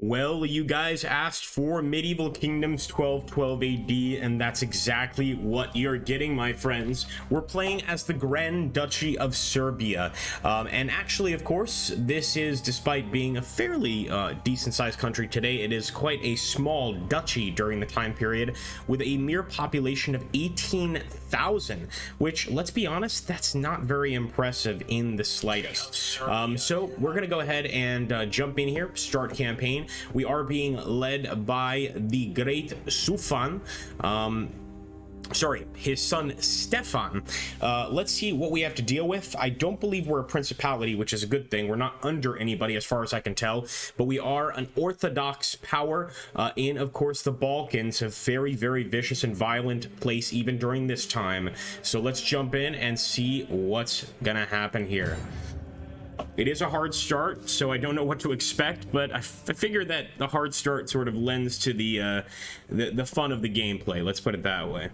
Well, you guys asked for Medieval Kingdoms 1212 AD, and that's exactly what you're getting, my friends. We're playing as the Grand Duchy of Serbia, and actually, of course, this is, despite being a fairly decent-sized country today, it is quite a small duchy during the time period, with a mere population of 18,000, which, let's be honest, that's not very impressive in the slightest. So we're going to go ahead and jump in here, start campaign. We are being led by the great Sufan, his son Stefan. Let's see what we have to deal with. I don't believe we're a principality, which is a good thing. We're not under anybody as far as I can tell, but we are an orthodox power in, of course, the Balkans, a very, very vicious and violent place even during this time. So let's jump in and see what's gonna happen here. It is a hard start, so I don't know what to expect, but I figure that the hard start sort of lends to the fun of the gameplay. Let's put it that way.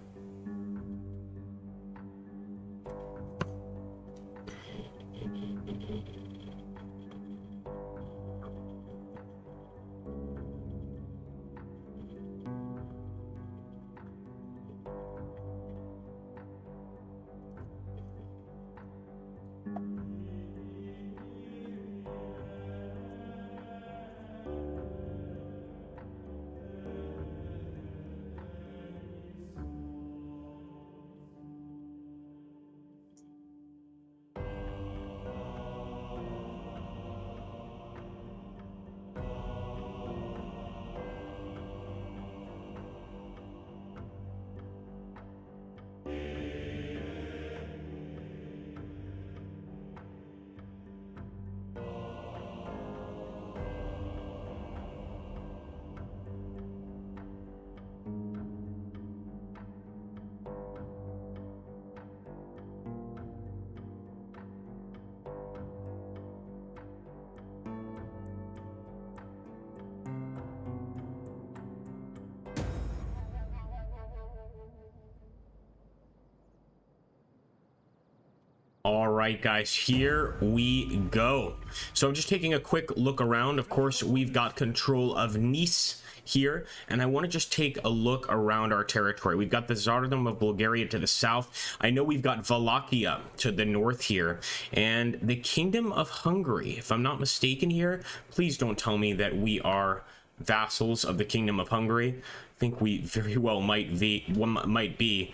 All right, guys, here we go. So I'm just taking a quick look around. Of course, we've got control of Nice here, and I want to just take a look around our territory. We've got the Tsardom of Bulgaria to the south. I know we've got Wallachia to the north here, and the Kingdom of Hungary, if I'm not mistaken here. Please don't tell me that we are vassals of the Kingdom of Hungary. I think we very well might be.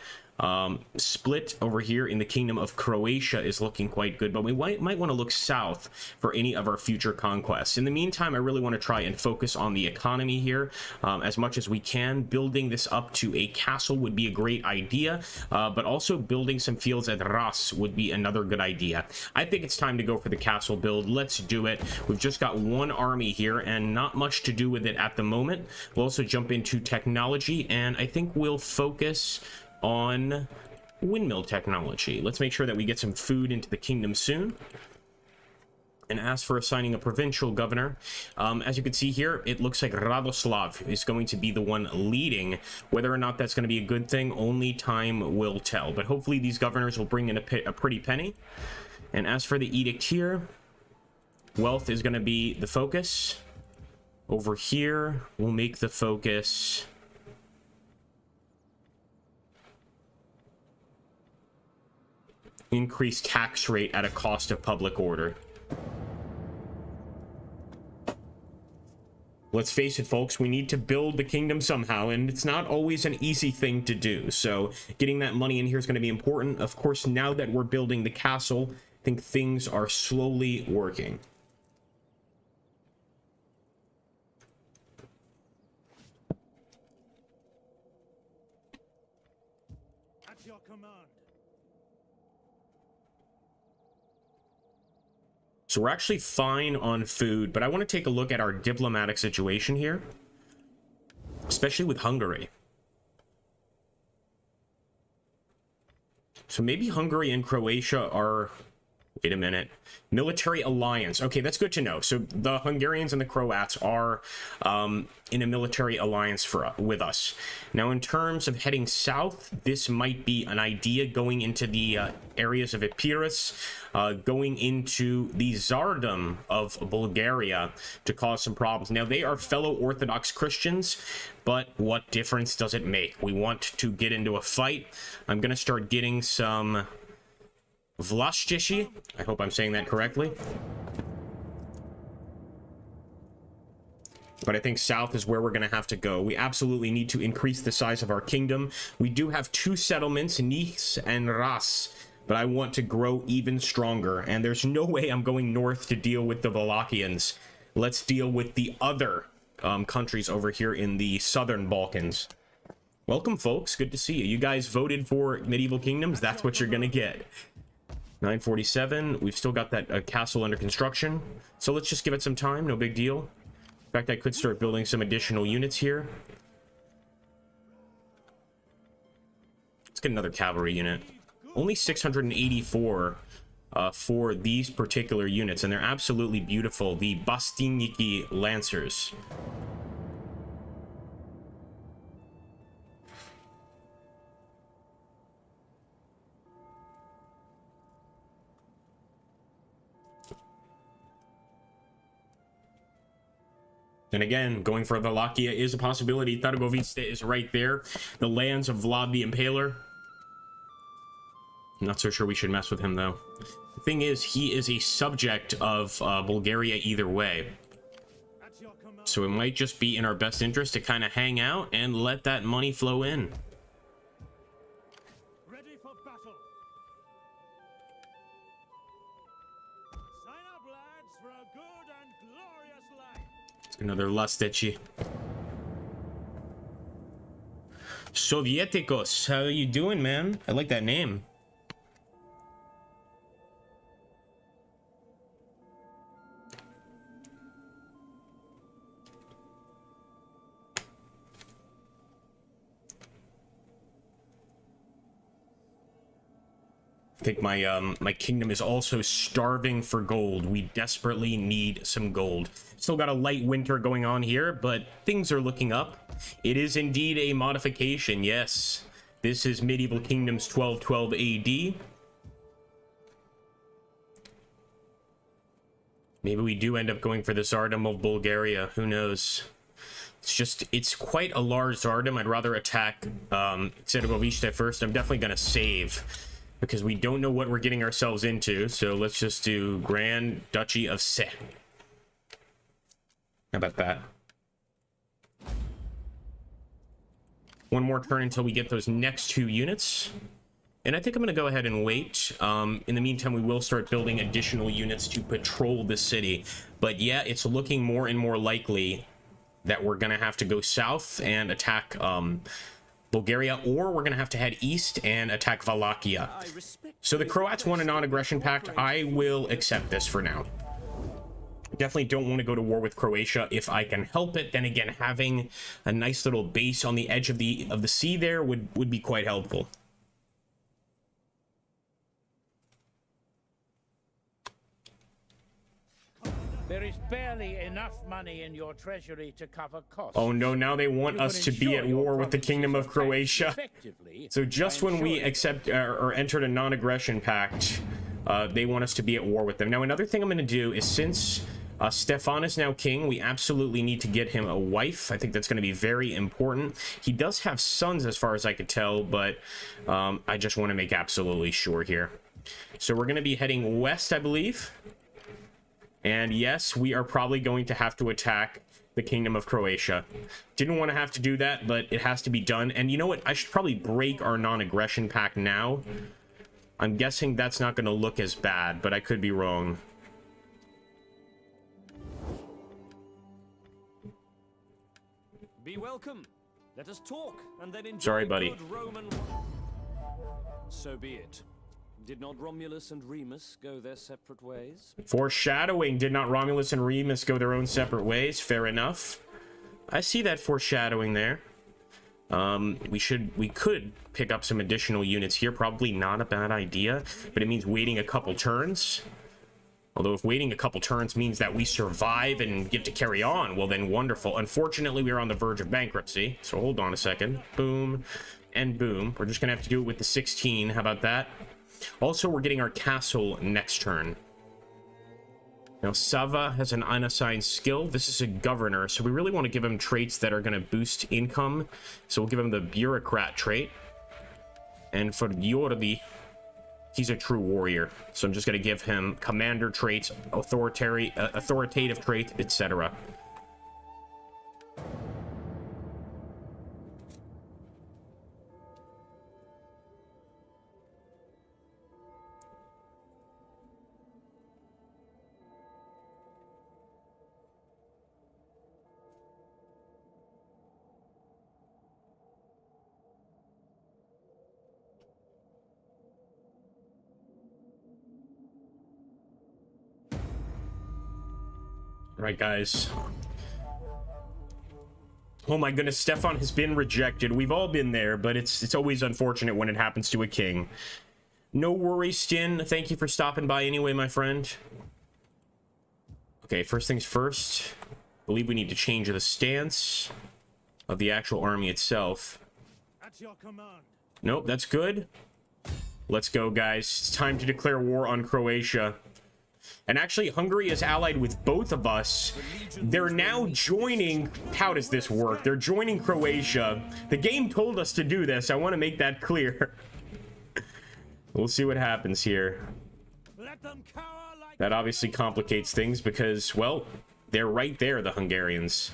Split over here in the Kingdom of Croatia is looking quite good, but we might want to look south for any of our future conquests. In the meantime, I really want to try and focus on the economy here as much as we can. Building this up to a castle would be a great idea, but also building some fields at Ras would be another good idea. I think it's time to go for the castle build. Let's do it. We've just got one army here and not much to do with it at the moment. We'll also jump into technology, and I think we'll focus on windmill technology. Let's make sure that we get some food into the kingdom soon, and ask for assigning a provincial governor. As you can see here, it looks like Radoslav is going to be the one leading. Whether or not that's going to be a good thing, only time will tell, but hopefully these governors will bring in a pretty penny. And as for the edict here, wealth is going to be the focus. Over here, we'll make the focus increased tax rate at a cost of public order. Let's face it, folks, we need to build the kingdom somehow, and it's not always an easy thing to do. So getting that money in here is going to be important. Of course, now that we're building the castle, I think things are slowly working. At your command. So we're actually fine on food, but I want to take a look at our diplomatic situation here, especially with Hungary. So maybe Hungary and Croatia are Wait a minute. Military alliance. Okay, that's good to know. So the Hungarians and the Croats are in a military alliance with us. Now, in terms of heading south, this might be an idea, going into the areas of Epirus, going into the Tsardom of Bulgaria to cause some problems. Now, they are fellow Orthodox Christians, but what difference does it make? We want to get into a fight. I'm going to start getting some Wallachia. I hope I'm saying that correctly. But I think south is where we're going to have to go. We absolutely need to increase the size of our kingdom. We do have 2 settlements, Nice and Ras, but I want to grow even stronger. And there's no way I'm going north to deal with the Wallachians. Let's deal with the other countries over here in the southern Balkans. Welcome, folks. Good to see you. You guys voted for medieval kingdoms. That's what you're going to get. 947. We've still got that castle under construction. So let's just give it some time. No big deal. In fact, I could start building some additional units here. Let's get another cavalry unit. Only 684 for these particular units, and they're absolutely beautiful. The Bastiniki Lancers. And again, going for Wallachia is a possibility. Targovista is right there. The lands of Vlad the Impaler. I'm not so sure we should mess with him, though. The thing is, he is a subject of Bulgaria either way. So it might just be in our best interest to kind of hang out and let that money flow in. Ready for battle. Sign up, lads, for a good and glorious life. Another Lastechi. Sovieticos, how you doing, man? I like that name. I think my kingdom is also starving for gold. We desperately need some gold. Still got a light winter going on here, but things are looking up. It is indeed a modification, yes. This is Medieval Kingdoms 1212 AD. Maybe we do end up going for the Tsardom of Bulgaria. Who knows? It's quite a large Tsardom. I'd rather attack Targovista first. I'm definitely going to save, because we don't know what we're getting ourselves into. So let's just do Grand Duchy of Se. How about that? One more turn until we get those next 2 units. And I think I'm going to go ahead and wait. In the meantime, we will start building additional units to patrol the city. But yeah, it's looking more and more likely that we're going to have to go south and attack Bulgaria, or we're going to have to head east and attack Wallachia. So the Croats want a non-aggression pact. I will accept this for now. Definitely don't want to go to war with Croatia if I can help it. Then again, having a nice little base on the edge of the sea there would be quite helpful. There is barely enough money in your treasury to cover costs. Oh no, now they want us to be at war with the Kingdom of Croatia. So just when we accept or entered a non-aggression pact, they want us to be at war with them. Now another thing I'm going to do is, since Stefan is now king, we absolutely need to get him a wife. I think that's going to be very important. He does have sons as far as I could tell, but I just want to make absolutely sure here. So we're going to be heading west, I believe. And yes, we are probably going to have to attack the Kingdom of Croatia. Didn't want to have to do that, but it has to be done. And you know what? I should probably break our non-aggression pact now. I'm guessing that's not going to look as bad, but I could be wrong. Be welcome. Let us talk and then enjoy. Sorry, buddy. Good Roman. So be it. Did not Romulus and Remus go their separate ways? Foreshadowing. Did not Romulus and Remus go their own separate ways? Fair enough. I see that foreshadowing there. We could pick up some additional units here. Probably not a bad idea, but it means waiting a couple turns. Although if waiting a couple turns means that we survive and get to carry on, well then wonderful. Unfortunately, we are on the verge of bankruptcy, so hold on a second. Boom and boom. We're just gonna have to do it with the 16. How about that? Also, we're getting our castle next turn. Now, Sava has an unassigned skill. This is a governor, so we really want to give him traits that are going to boost income. So we'll give him the bureaucrat trait. And for Jordi, he's a true warrior. So I'm just going to give him commander traits, authoritative traits, etc. Right, guys. Oh my goodness, Stefan has been rejected. We've all been there, but it's always unfortunate when it happens to a king. No worries, Stin. Thank you for stopping by anyway, my friend. Okay, first things first. I believe we need to change the stance of the actual army itself. At your command. Nope, that's good. Let's go, guys. It's time to declare war on Croatia. And actually, Hungary is allied with both of us. They're now joining... How does this work? They're joining Croatia. The game told us to do this. I want to make that clear. We'll see what happens here. Let them cower like... That obviously complicates things because, well, they're right there, the Hungarians.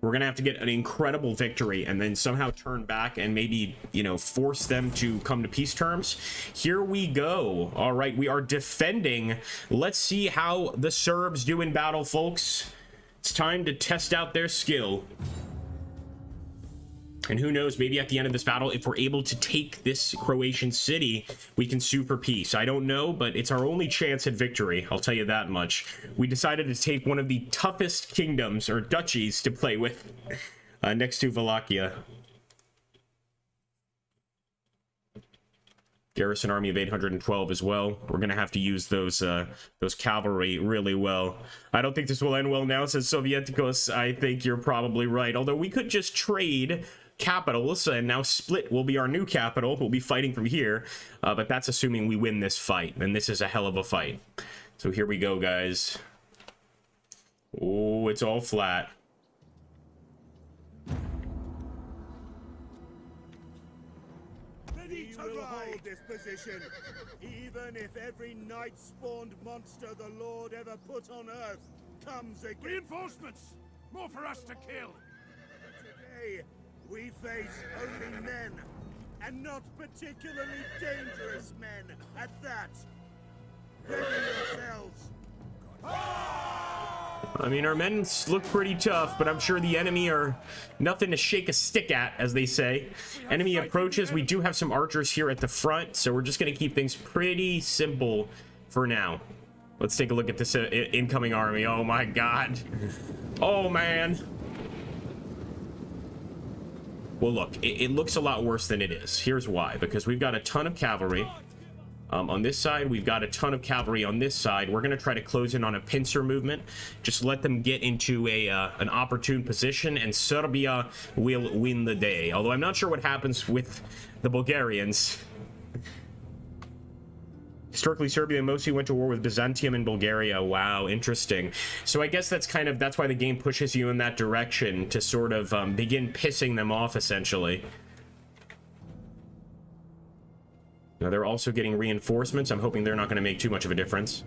We're going to have to get an incredible victory and then somehow turn back and maybe, you know, force them to come to peace terms. Here we go. All right, we are defending. Let's see how the Serbs do in battle, folks. It's time to test out their skill. And who knows, maybe at the end of this battle, if we're able to take this Croatian city, we can sue for peace. I don't know, but it's our only chance at victory. I'll tell you that much. We decided to take one of the toughest kingdoms, or duchies, to play with, next to Wallachia. Garrison army of 812 as well. We're going to have to use those cavalry really well. I don't think this will end well now, says Sovieticos. I think you're probably right. Although we could just trade capitals, and now Split will be our new capital. We'll be fighting from here, but that's assuming we win this fight, and this is a hell of a fight. So here we go, guys. Oh, it's all flat. Ready to hold this position, even if every night-spawned monster the Lord ever put on Earth comes again. Reinforcements! More for us to kill! Today, we face only men, and not particularly dangerous men at that. Ready yourselves. I mean, our men look pretty tough, but I'm sure the enemy are nothing to shake a stick at, as they say. Enemy approaches. We do have some archers here at the front, so we're just going to keep things pretty simple for now. Let's take a look at this incoming army. Oh my god. Oh man. Well, look, it looks a lot worse than it is. Here's why. Because we've got a ton of cavalry. On this side, we've got a ton of cavalry on this side. We're going to try to close in on a pincer movement. Just let them get into an opportune position, and Serbia will win the day. Although I'm not sure what happens with the Bulgarians. Historically, Serbia mostly went to war with Byzantium and Bulgaria. Wow, interesting. So I guess that's why the game pushes you in that direction, to sort of begin pissing them off, essentially. Now, they're also getting reinforcements. I'm hoping they're not going to make too much of a difference.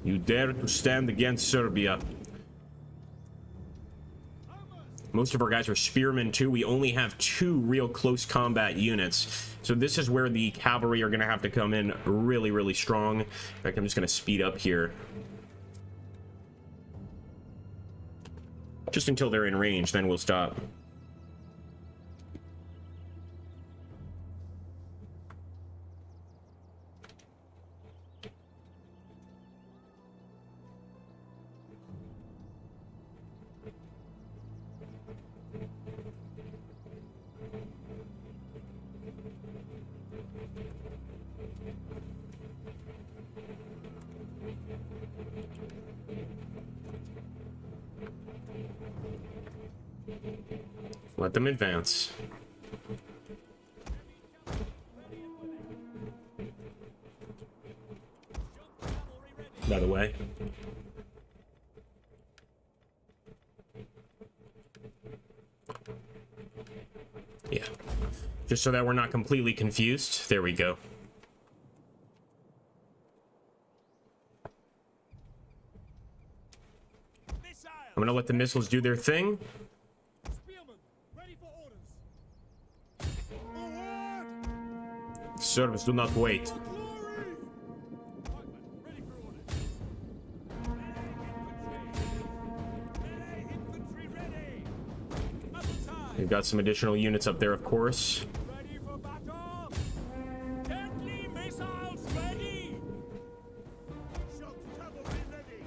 You dare to stand against Serbia. Most of our guys are spearmen too. We only have 2 real close combat units. So this is where the cavalry are going to have to come in really, really strong. In fact, I'm just going to speed up here. Just until they're in range, then we'll stop. Let them advance. By the way. Yeah. Just so that we're not completely confused. There we go. I'm gonna let the missiles do their thing. Serbs, do not wait. We've got some additional units up there, of course. Ready for battle! Deadly missiles ready! Shock cavalry ready!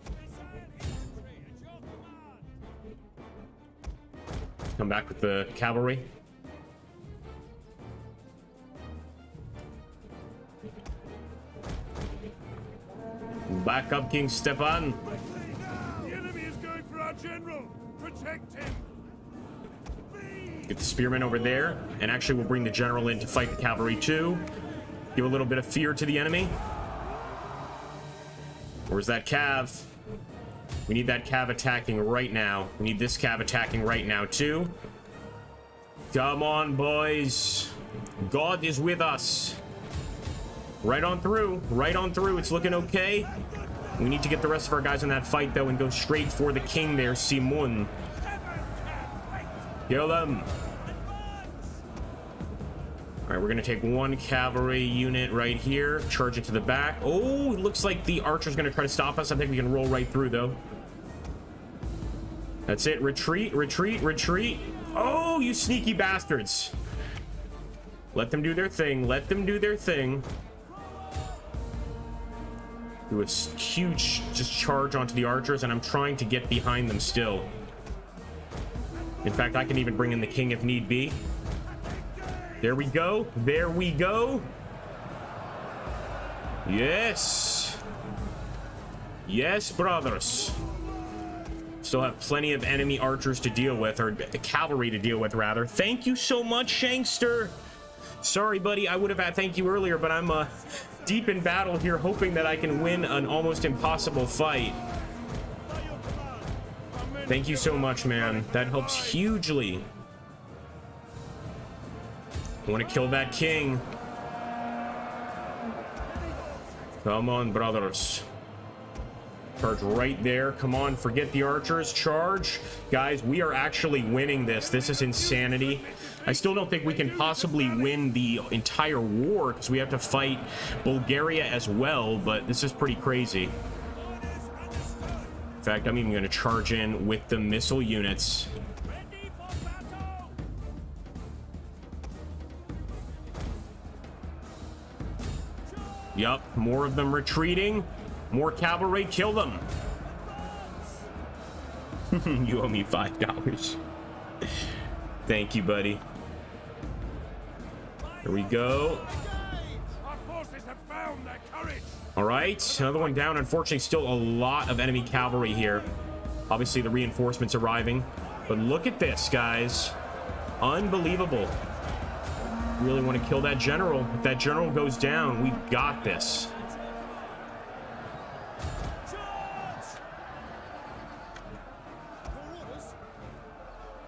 Missile infantry at your command! Come back with the cavalry. Back up, King Stepan. The enemy is going for our general! Protect him! Get the spearmen over there, and actually we'll bring the general in to fight the cavalry too. Give a little bit of fear to the enemy. Where's that cav? We need that cav attacking right now. We need this cav attacking right now too. Come on, boys. God is with us. Right on through. Right on through. It's looking okay. We need to get the rest of our guys in that fight though and go straight for the king there, Simon. Kill them. All right, we're gonna take one cavalry unit right here, charge it to the back. Oh, it looks like the archer's gonna try to stop us. I think we can roll right through though. That's it. Retreat, retreat, retreat. Oh, you sneaky bastards. Let them do their thing. Let them do their thing. Do a huge just charge onto the archers, and I'm trying to get behind them still. In fact, I can even bring in the king if need be. There we go. There we go. Yes. Yes, brothers. Still have plenty of enemy archers to deal with, or cavalry to deal with, rather. Thank you so much, Shankster. Sorry, buddy. I would have had thank you earlier, but I'm deep in battle here, hoping that I can win an almost impossible fight. Thank you so much, man. That helps hugely. I want to kill that king. Come on, brothers. Charge right there. Come on, forget the archers. Charge. Guys, we are actually winning this. This is insanity. I still don't think we can possibly win the entire war because we have to fight Bulgaria as well, but this is pretty crazy. In fact, I'm even going to charge in with the missile units. Yup, more of them retreating. More cavalry, kill them. You owe me $5. Thank you, buddy. Here we go. Our forces have found their courage! All right, another one down. Unfortunately, still a lot of enemy cavalry here. Obviously, the reinforcements arriving. But look at this, guys. Unbelievable. Really want to kill that general. If that general goes down, we've got this.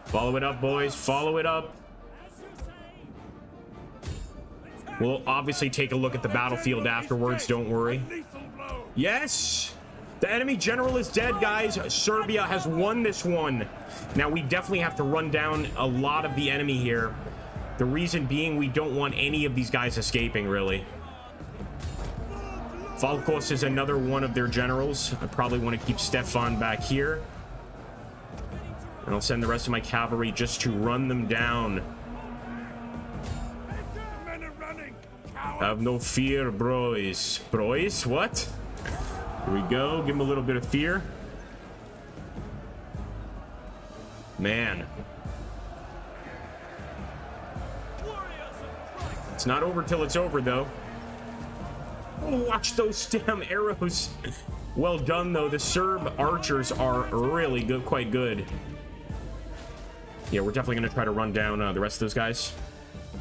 Follow it up, boys. Follow it up. We'll obviously take a look at the battlefield afterwards. Don't worry. Yes! The enemy general is dead, guys. Serbia has won this one. Now, we definitely have to run down a lot of the enemy here. The reason being we don't want any of these guys escaping, really. Falkos is another one of their generals. I probably want to keep Stefan back here. And I'll send the rest of my cavalry just to run them down. Have no fear, boys. Boys? What? Here we go. Give him a little bit of fear. Man. It's not over till it's over, though. Oh, watch those damn arrows. Well done, though. The Serb archers are really good, quite good. Yeah, we're definitely going to try to run down the rest of those guys.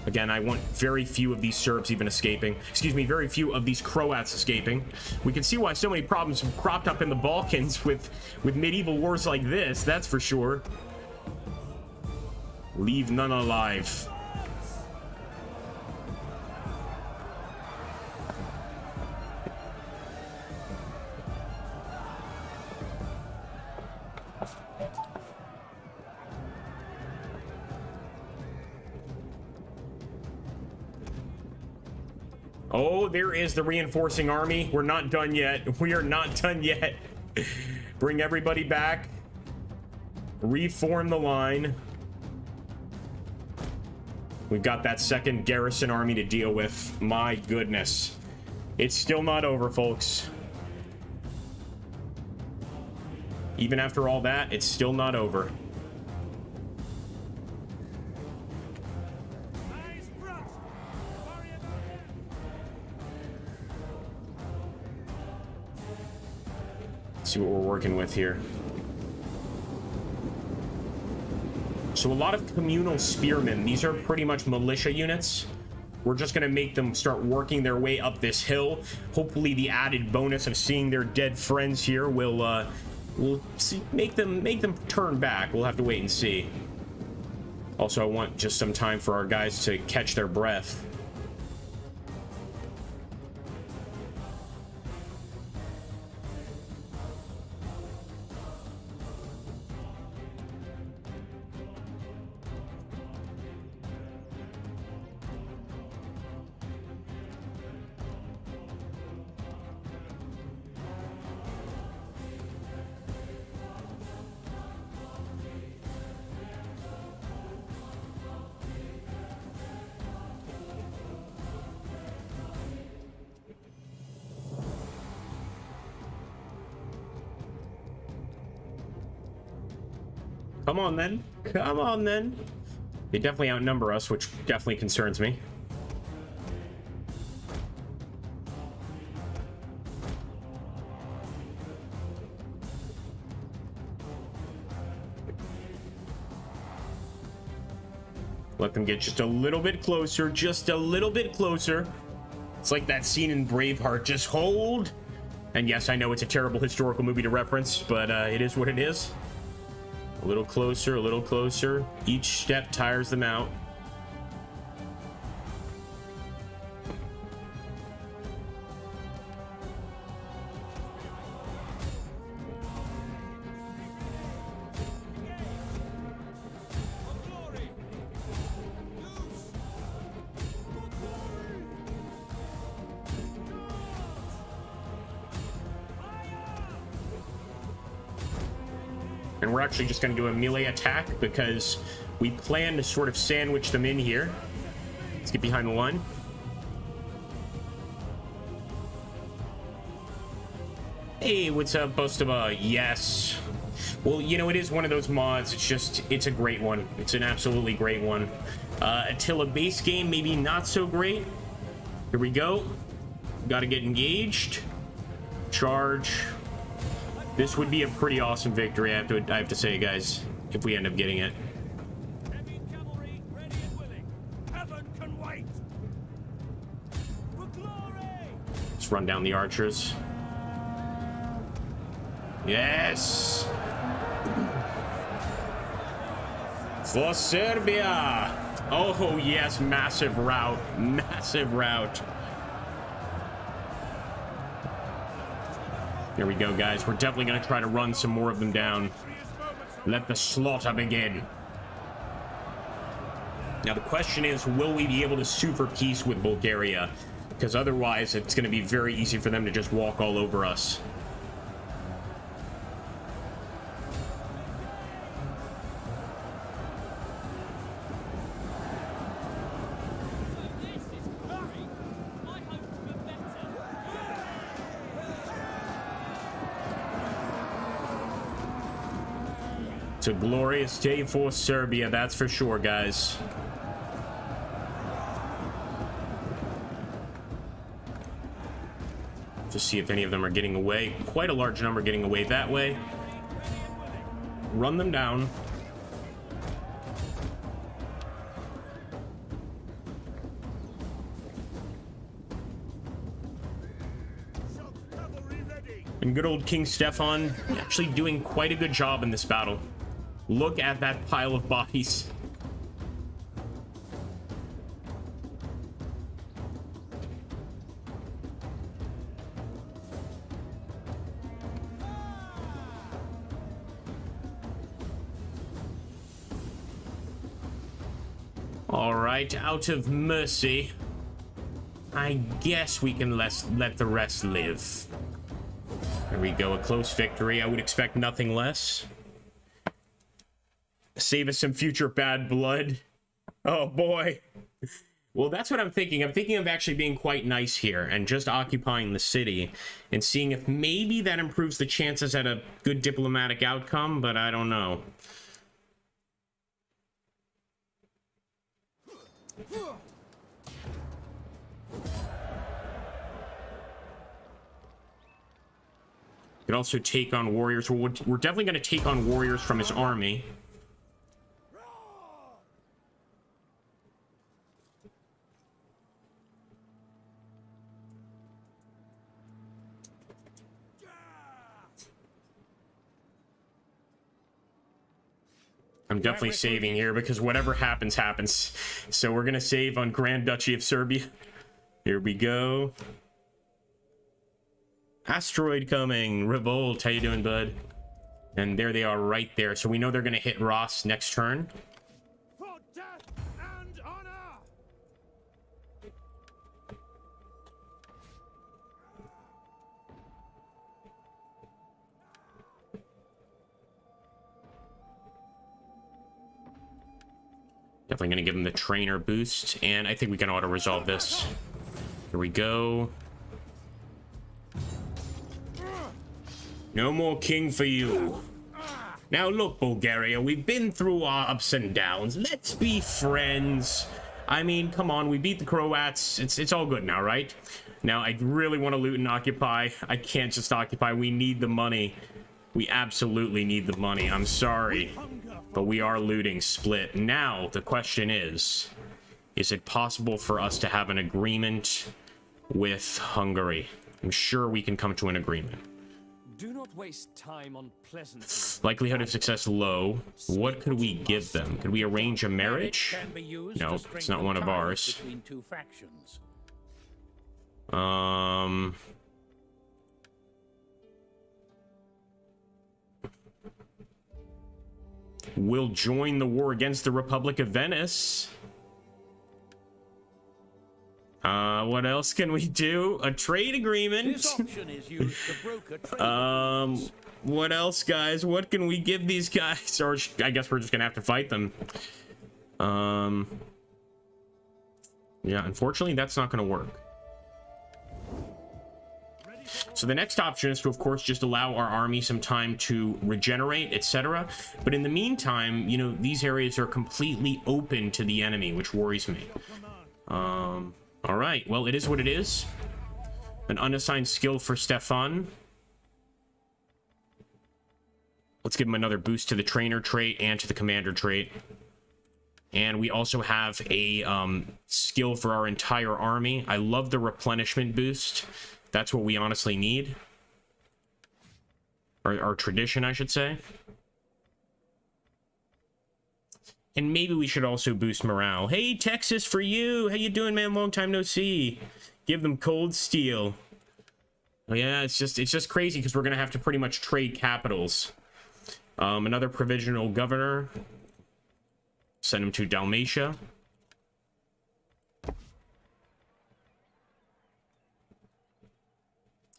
Again, I want very few of these Serbs even escaping. Excuse me, very few of these Croats escaping. We can see why so many problems have cropped up in the Balkans with medieval wars like this, that's for sure. Leave none alive. Oh, there is the reinforcing army. We're not done yet. We are not done yet. Bring everybody back. Reform the line. We've got that second garrison army to deal with. My goodness. It's still not over, folks. Even after all that, it's still not over. See what we're working with here. So a lot of communal spearmen. These are pretty much militia units. We're just going to make them start working their way up this hill. Hopefully the added bonus of seeing their dead friends here will make them turn back. We'll have to wait and see. Also, I want just some time for our guys to catch their breath. Come on, then. Come on, then. They definitely outnumber us, which definitely concerns me. Let them get just a little bit closer, just a little bit closer. It's like that scene in Braveheart, just hold. And yes, I know it's a terrible historical movie to reference, but it is what it is. A little closer, a little closer. Each step tires them out. And we're actually just going to do a melee attack because we plan to sort of sandwich them in here. Let's get behind the line. Hey, what's up, Bostaba? Yes. Well, you know, it is one of those mods. It's a great one. It's an absolutely great one. Attila base game, maybe not so great. Here we go. Got to get engaged. Charge. This would be a pretty awesome victory, I have to say, guys, if we end up getting it. Heavy cavalry ready and willing. Heaven can wait. For glory. Let's run down the archers. Yes! For Serbia! Oh, yes, massive rout. Massive rout. Here we go, guys. We're definitely going to try to run some more of them down. Let the slaughter begin. Now, the question is, will we be able to sue for peace with Bulgaria? Because otherwise, it's going to be very easy for them to just walk all over us. It's a glorious day for Serbia, that's for sure, guys. Just see if any of them are getting away. Quite a large number getting away that way. Run them down. good old King Stefan actually doing quite a good job in this battle. Look at that pile of bodies. All right, out of mercy, I guess we can let the rest live. There we go, a close victory. I would expect nothing less. Save us some future bad blood. Oh boy. Well, that's what I'm thinking. I'm thinking of actually being quite nice here and just occupying the city and seeing if maybe that improves the chances at a good diplomatic outcome, but I don't know. Could also take on warriors. We're definitely going to take on warriors from his army. I'm definitely saving here because whatever happens, happens. So we're going to save on Grand Duchy of Serbia. Here we go. Asteroid coming. Revolt. How you doing, bud? And there they are right there. So we know they're going to hit Ross next turn. For death and honor! Definitely going to give him the trainer boost. And I think we can auto-resolve this. Here we go. No more king for you. Now look, Bulgaria, we've been through our ups and downs. Let's be friends. I mean, come on, we beat the Croats. It's all good now, right? Now, I really want to loot and occupy. I can't just occupy. We need the money. We absolutely need the money. I'm sorry. But we are looting split. Now, the question is it possible for us to have an agreement with Hungary? I'm sure we can come to an agreement. Do not waste time on pleasantries. Likelihood of success low. What could we give them? Could we arrange a marriage? No, it's not one of ours. Between two factions. We'll join the war against the Republic of Venice. What else can we do? A trade agreement. This option is used to broker trade. What else, guys? What can we give these guys? Or I guess we're just gonna have to fight them. Yeah, unfortunately, that's not gonna work. So the next option is to, of course, just allow our army some time to regenerate, etc. But in the meantime, you know, these areas are completely open to the enemy, which worries me. All right, well, it is what it is. An unassigned skill for Stefan. Let's give him another boost to the trainer trait and to the commander trait. And we also have a skill for our entire army. I love the replenishment boost. That's what we honestly need. Our tradition, I should say. And maybe we should also boost morale. Hey, Texas, for you. How you doing, man? Long time no see. Give them cold steel. Oh, yeah, it's just crazy because we're gonna have to pretty much trade capitals. Another provisional governor. Send him to Dalmatia.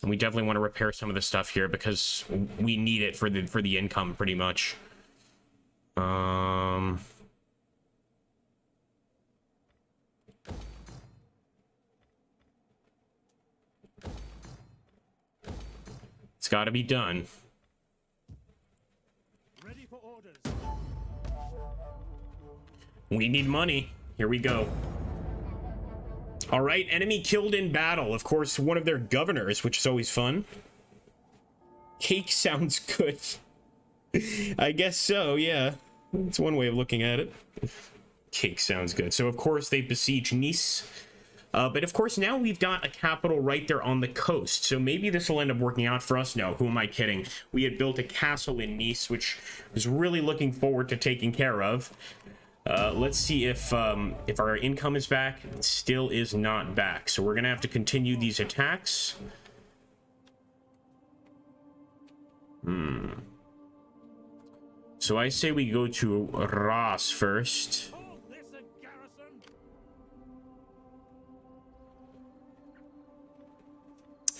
And we definitely want to repair some of the stuff here because we need it for the income pretty much. It's got to be done. Ready for orders. We need money. Here we go. All right, enemy killed in battle. Of course, one of their governors, which is always fun. Cake sounds good. I guess so, yeah. It's one way of looking at it. Cake sounds good. So, of course, they besiege Nice. But of course, now we've got a capital right there on the coast. So maybe this will end up working out for us. No, who am I kidding? We had built a castle in Nice, which I was really looking forward to taking care of. Let's see if our income is back. It still is not back. So we're going to have to continue these attacks. So I say we go to Ras first.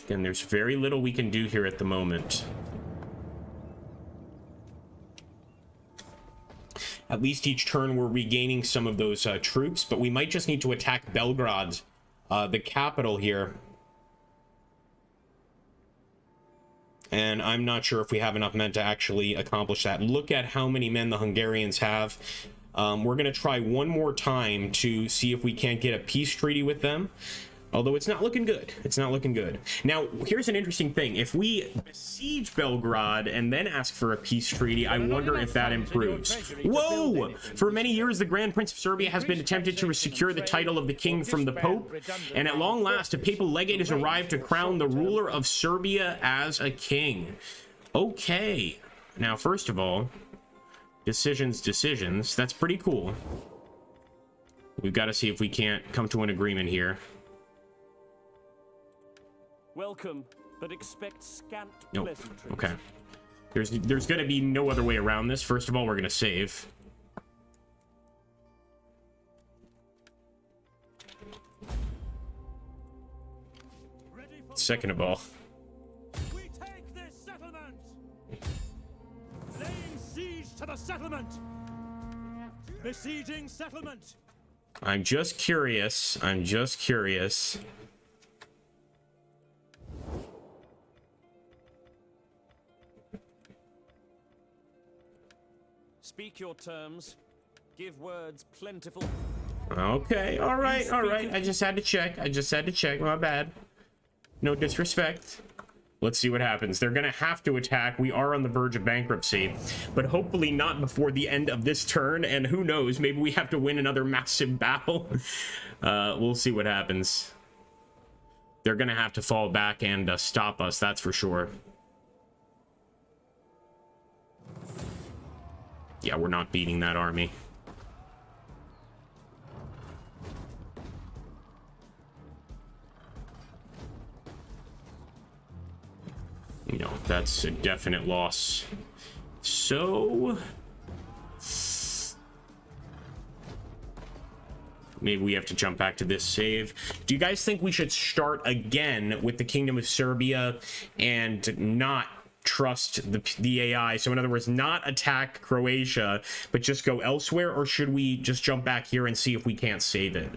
Again, there's very little we can do here at the moment. At least each turn we're regaining some of those troops, but we might just need to attack Belgrade, the capital here. And I'm not sure if we have enough men to actually accomplish that. Look at how many men the Hungarians have. We're going to try one more time to see if we can't get a peace treaty with them. Although it's not looking good. It's not looking good. Now, here's an interesting thing. If we besiege Belgrade and then ask for a peace treaty, I wonder if that improves. Whoa! For many years, the Grand Prince of Serbia has been attempted to secure the title of the king from the Pope. And at long last, a papal legate has arrived to crown the ruler of Serbia as a king. Okay. Now, first of all, decisions. That's pretty cool. We've got to see if we can't come to an agreement here. Welcome, but expect scant Nope. pleasantries. Okay. There's going to be no other way around this. First of all, we're going to save. Second of all, We take this settlement! Laying siege to the settlement! Besieging settlement! I'm just curious. Speak your terms. Give words plentiful. Okay, all right. I just had to check. My bad. No disrespect. Let's see what happens. They're gonna have to attack. We are on the verge of bankruptcy, but hopefully not before the end of this turn. And who knows? Maybe we have to win another massive battle. We'll see what happens. They're gonna have to fall back and stop us. That's for sure. Yeah, we're not beating that army. You know, that's a definite loss. So maybe we have to jump back to this save. Do you guys think we should start again with the Kingdom of Serbia and not trust the AI? So in other words, not attack Croatia, but just go elsewhere? Or should we just jump back here and see if we can't save it?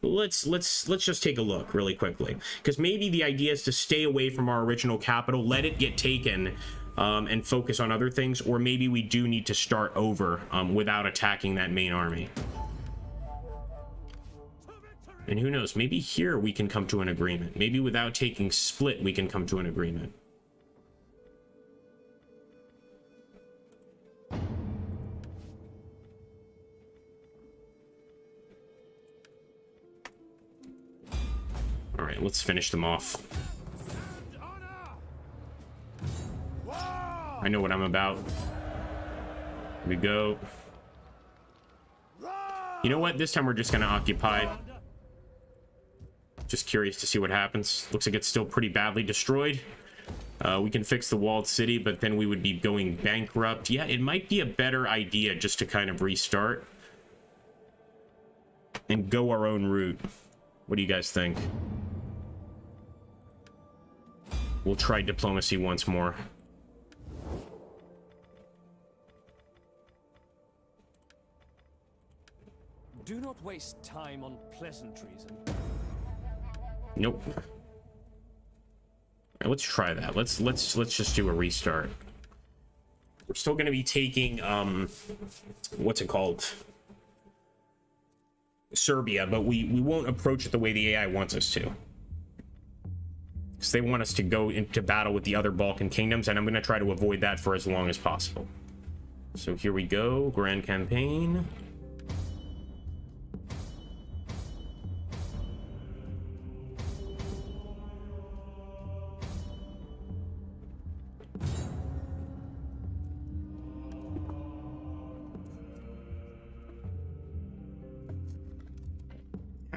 Let's just take a look really quickly, because maybe the idea is to stay away from our original capital, let it get taken, and focus on other things. Or maybe we do need to start over without attacking that main army. And who knows, maybe here we can come to an agreement. Maybe without taking Split we can come to an agreement. All right, let's finish them off. I know what I'm about. Here we go. You know what? This time we're just going to occupy. Just curious to see what happens. Looks like it's still pretty badly destroyed. We can fix the walled city, but then we would be going bankrupt. Yeah, it might be a better idea just to kind of restart and go our own route. What do you guys think? We'll try diplomacy once more. Do not waste time on pleasantries. Nope. All right, let's try that. Let's just do a restart. We're still going to be taking what's it called? Serbia, but we won't approach it the way the AI wants us to. Because they want us to go into battle with the other Balkan kingdoms, and I'm going to try to avoid that for as long as possible. So here we go, Grand Campaign.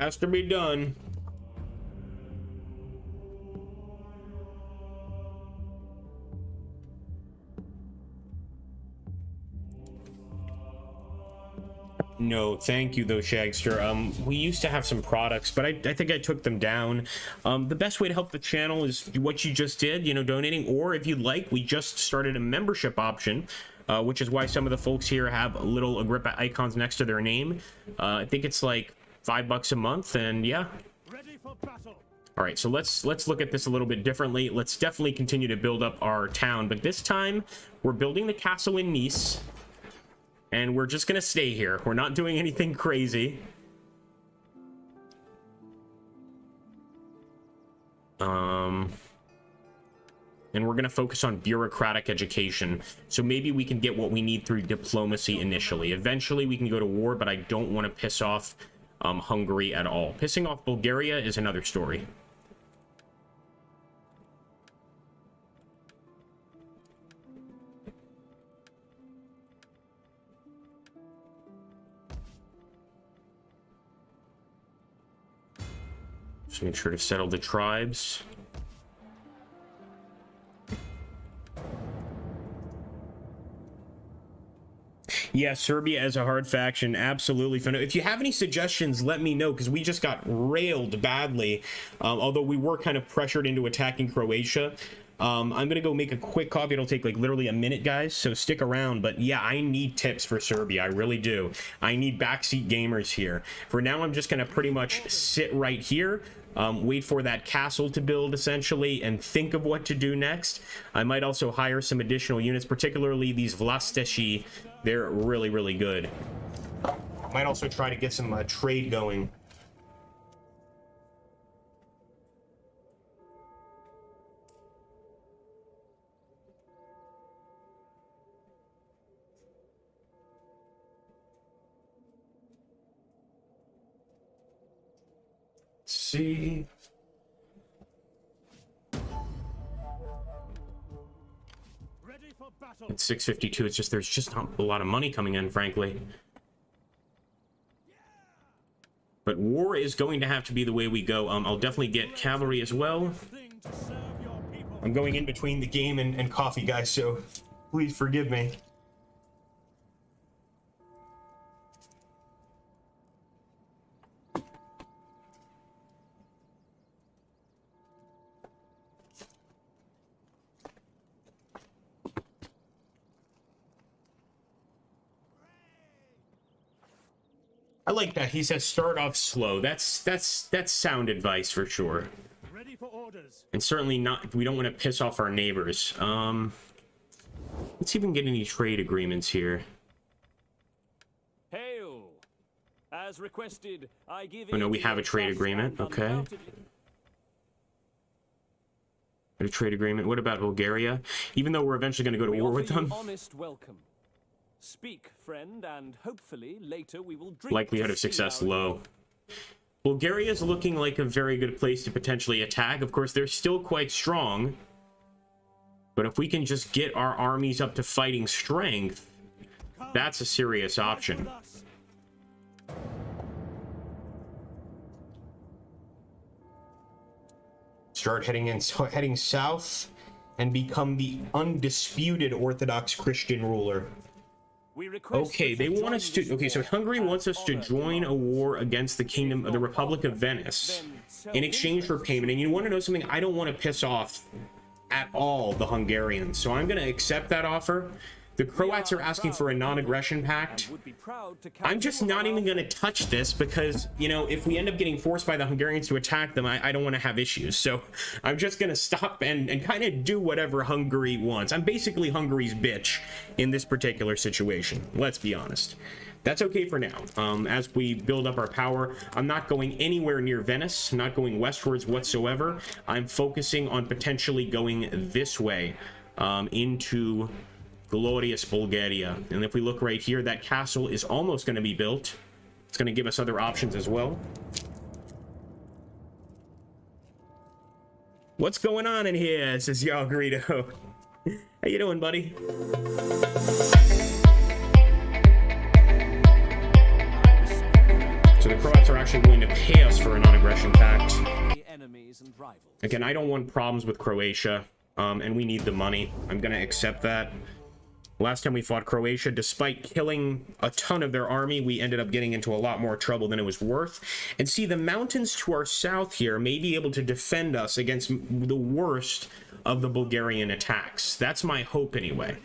Has to be done. No, thank you though, Shagster. We used to have some products, but I think I took them down. The best way to help the channel is what you just did, you know, donating, or if you'd like, we just started a membership option, which is why some of the folks here have little Agrippa icons next to their name. I think it's like $5 a month, and yeah. Ready for battle. All right, so let's look at this a little bit differently. Let's definitely continue to build up our town, but this time we're building the castle in Nice. And we're just gonna stay here. We're not doing anything crazy. And we're gonna focus on bureaucratic education. So maybe we can get what we need through diplomacy initially. Eventually we can go to war, but I don't want to piss off Hungary at all. Pissing off Bulgaria is another story. Just make sure to settle the tribes. Yeah, Serbia as a hard faction, absolutely fun. If you have any suggestions, let me know, because we just got railed badly. Although we were kind of pressured into attacking Croatia. I'm gonna go make a quick copy. It'll take like literally a minute, guys, so stick around. But yeah, I need tips for Serbia. I really do. I need backseat gamers here. For now, I'm just gonna pretty much sit right here, wait for that castle to build essentially, and think of what to do next. I might also hire some additional units, particularly these Vlasteshi. They're really, really good. Might also try to get some trade going. See. Ready for battle. It's 652. It's just there's just not a lot of money coming in, frankly. But war is going to have to be the way we go. I'll definitely get cavalry as well. Thing to serve your people. I'm going in between the game and coffee, guys, so please forgive me. I like that. He says start off slow. That's sound advice for sure. Ready for orders. And certainly not, we don't want to piss off our neighbors. Let's see if we can get any trade agreements here. Hail! As requested, I give Oh no, we have a trade agreement. Okay. A trade agreement. What about Bulgaria? Even though we're eventually going to go to war with them. Honest welcome. Speak, friend, and hopefully later we will drink. Likelihood of success low. Bulgaria is looking like a very good place to potentially attack. Of course, they're still quite strong. But if we can just get our armies up to fighting strength, that's a serious option. Start heading south and become the undisputed Orthodox Christian ruler. Okay, they want us to... Okay, so Hungary wants us to join a war against the Kingdom of the Republic of Venice in exchange for payment. And you want to know something? I don't want to piss off at all the Hungarians, so I'm going to accept that offer. The Croats are asking for a non-aggression pact. I'm just not even going to touch this because, you know, if we end up getting forced by the Hungarians to attack them, I don't want to have issues. So I'm just going to stop and kind of do whatever Hungary wants. I'm basically Hungary's bitch in this particular situation. Let's be honest. That's okay for now. As we build up our power, I'm not going anywhere near Venice, not going westwards whatsoever. I'm focusing on potentially going this way into glorious Bulgaria. And if we look right here, that castle is almost going to be built. It's going to give us other options as well. What's going on in here? Says Y'all Greedo. How you doing, buddy? So the Croats are actually willing to pay us for a non-aggression pact. Enemies and rivals. Again, I don't want problems with Croatia, and we need the money. I'm gonna accept that. Last time we fought Croatia, despite killing a ton of their army, we ended up getting into a lot more trouble than it was worth. And see, the mountains to our south here may be able to defend us against the worst of the Bulgarian attacks. That's my hope anyway.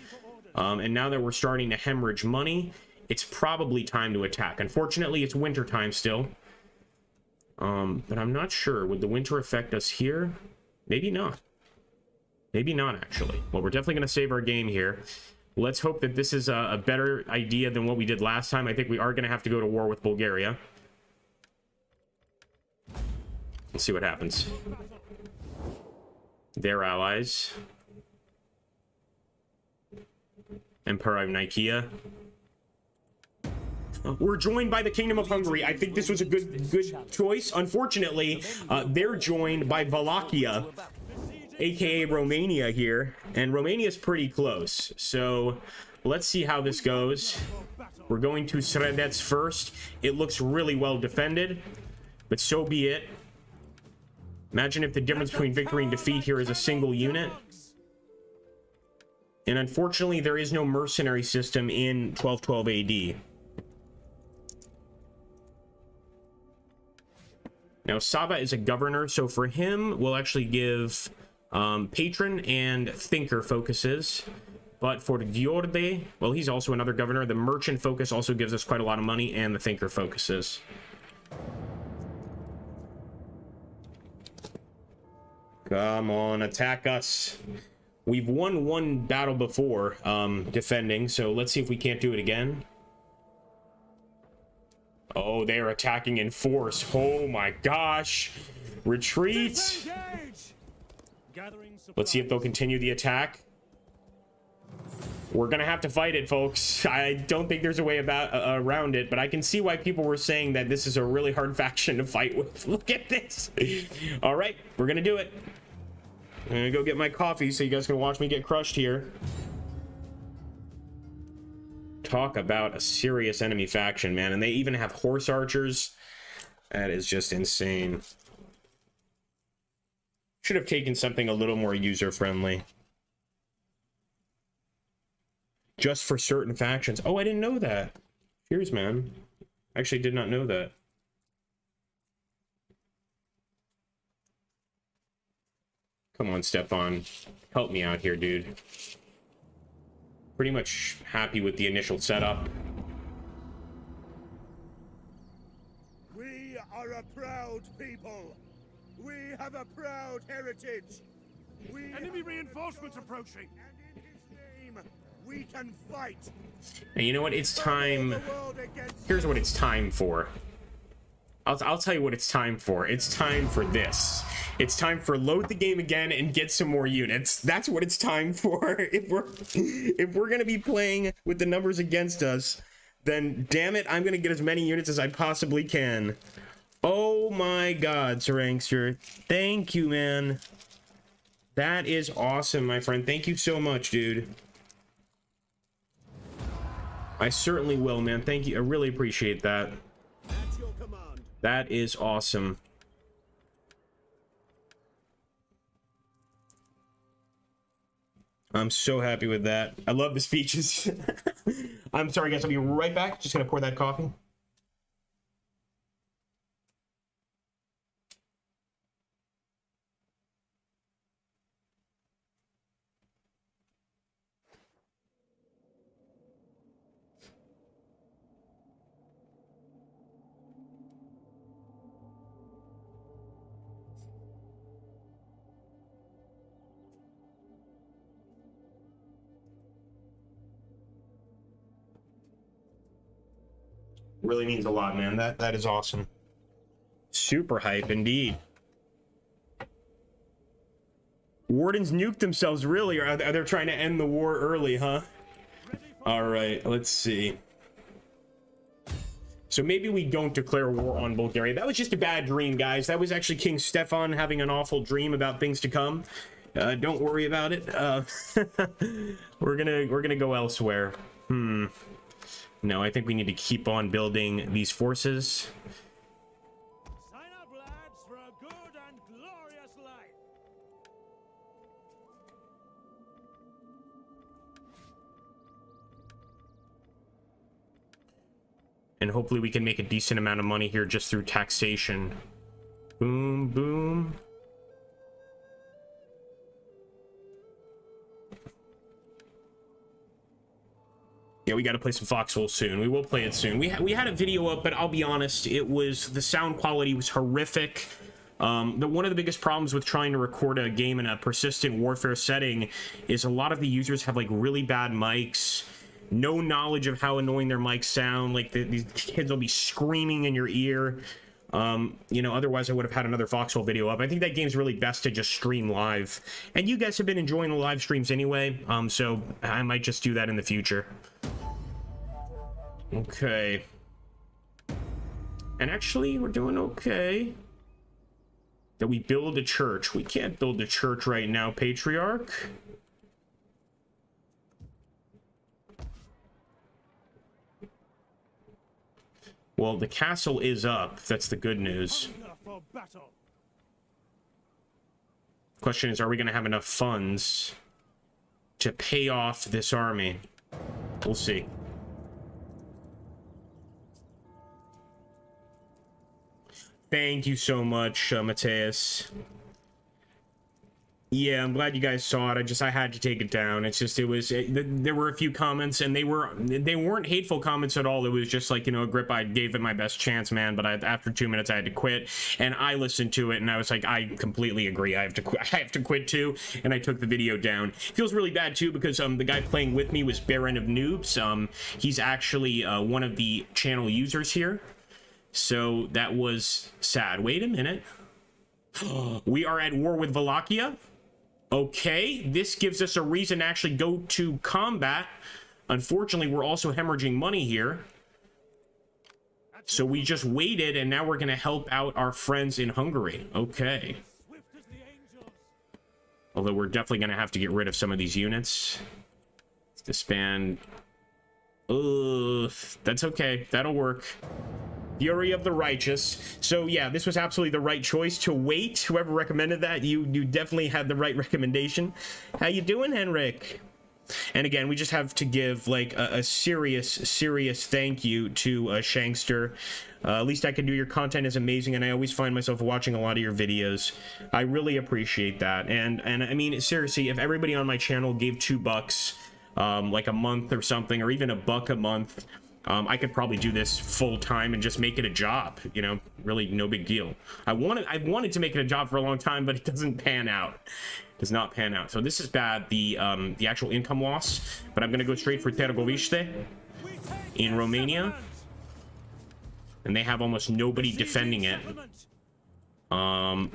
And now that we're starting to hemorrhage money, it's probably time to attack. Unfortunately, it's winter time still. But I'm not sure. Would the winter affect us here? Maybe not. Maybe not, actually. Well, we're definitely going to save our game here. Let's hope that this is a better idea than what we did last time. I think we are going to have to go to war with Bulgaria. Let's see what happens. Their allies. Empire of Nicaea. We're joined by the Kingdom of Hungary. I think this was a good choice. Unfortunately, they're joined by Wallachia, aka Romania here, and Romania's pretty close. So let's see how this goes. We're going to SERBS first. It looks really well defended, but so be it. Imagine if the difference between victory and defeat here is a single unit. And unfortunately, there is no mercenary system in 1212 AD. Now, Saba is a governor, so for him, we'll actually give patron and thinker focuses. But for Giorde, well, he's also another governor. The merchant focus also gives us quite a lot of money, and the thinker focuses. Come on, attack us. We've won one battle before defending, so let's see if we can't do it again. Oh, they're attacking in force. Oh my gosh. Retreat. Let's see if they'll continue the attack. We're gonna have to fight it, folks. I don't think there's a way around it, but I can see why people were saying that this is a really hard faction to fight with. Look at this. All right, we're gonna do it. I'm gonna go get my coffee so you guys can watch me get crushed here. Talk about a serious enemy faction, man. And they even have horse archers. That is just insane. Should have taken something a little more user-friendly. Just for certain factions. Oh, I didn't know that. Cheers, man. Actually did not know that. Come on, Stefan. Help me out here, dude. Pretty much happy with the initial setup. We are a proud people. We have a proud heritage. Enemy reinforcements approaching. And in his name, we can fight. And you know what? It's time. Here's what it's time for. I'll tell you what it's time for. It's time for this. It's time for load the game again and get some more units. That's what it's time for. If we're gonna be playing with the numbers against us, then damn it, I'm gonna get as many units as I possibly can. Oh my god, Sarankster. Thank you, man. That is awesome, my friend. Thank you so much, dude. I certainly will, man. Thank you. I really appreciate that. That is awesome. I'm so happy with that. I love the speeches. I'm sorry, guys. I'll be right back. Just gonna pour that coffee. Really means a lot, man. That is awesome. Super hype indeed. Wardens nuked themselves, really? Or are they trying to end the war early, huh? All right, let's see. So maybe we don't declare war on Bulgaria. That was just a bad dream, guys. That was actually King Stefan having an awful dream about things to come. Don't worry about it. We're gonna go elsewhere. No, I think we need to keep on building these forces. And hopefully we can make a decent amount of money here just through taxation. Boom, boom. Yeah, we got to play some Foxhole soon. We will play it soon. We had a video up, but I'll be honest, the sound quality was horrific. One of the biggest problems with trying to record a game in a persistent warfare setting is a lot of the users have like really bad mics, no knowledge of how annoying their mics sound. Like these kids will be screaming in your ear. You know, otherwise I would have had another Foxhole video up. I think that game's really best to just stream live. And you guys have been enjoying the live streams anyway, so I might just do that in the future. Okay. And actually, we're doing okay. That we build a church. We can't build a church right now, Patriarch. Well, the castle is up. That's the good news. Question is, are we going to have enough funds to pay off this army? We'll see. Thank you so much, Mateus. Yeah, I'm glad you guys saw it. I had to take it down. It's just, there were a few comments, and they weren't hateful comments at all. It was just like, you know, Agrippa, I gave it my best chance, man, but after 2 minutes, I had to quit. And I listened to it, and I was like, I completely agree. I have to quit too, and I took the video down. It feels really bad too, because the guy playing with me was Baron of Noobs. He's actually one of the channel users here. So that was sad. Wait a minute. We are at war with Wallachia. Okay, this gives us a reason to actually go to combat. Unfortunately, we're also hemorrhaging money here. So we just waited, and now we're going to help out our friends in Hungary. Okay. Although we're definitely going to have to get rid of some of these units. Let's disband. That's okay. That'll work. Fury of the Righteous. So yeah, this was absolutely the right choice to wait. Whoever recommended that, you definitely had the right recommendation. How you doing, Henrik? And again, we just have to give like a serious thank you to Shankster. At least I can do. Your content is amazing, and I always find myself watching a lot of your videos. I really appreciate that. And I mean, seriously, if everybody on my channel gave $2 like a month or something, or even $1 a month, I could probably do this full time and just make it a job, you know, really no big deal. I've wanted to make it a job for a long time, but it doesn't pan out. It does not pan out. So this is bad, the actual income loss, but I'm going to go straight for Targovista in Romania. And they have almost nobody defending it.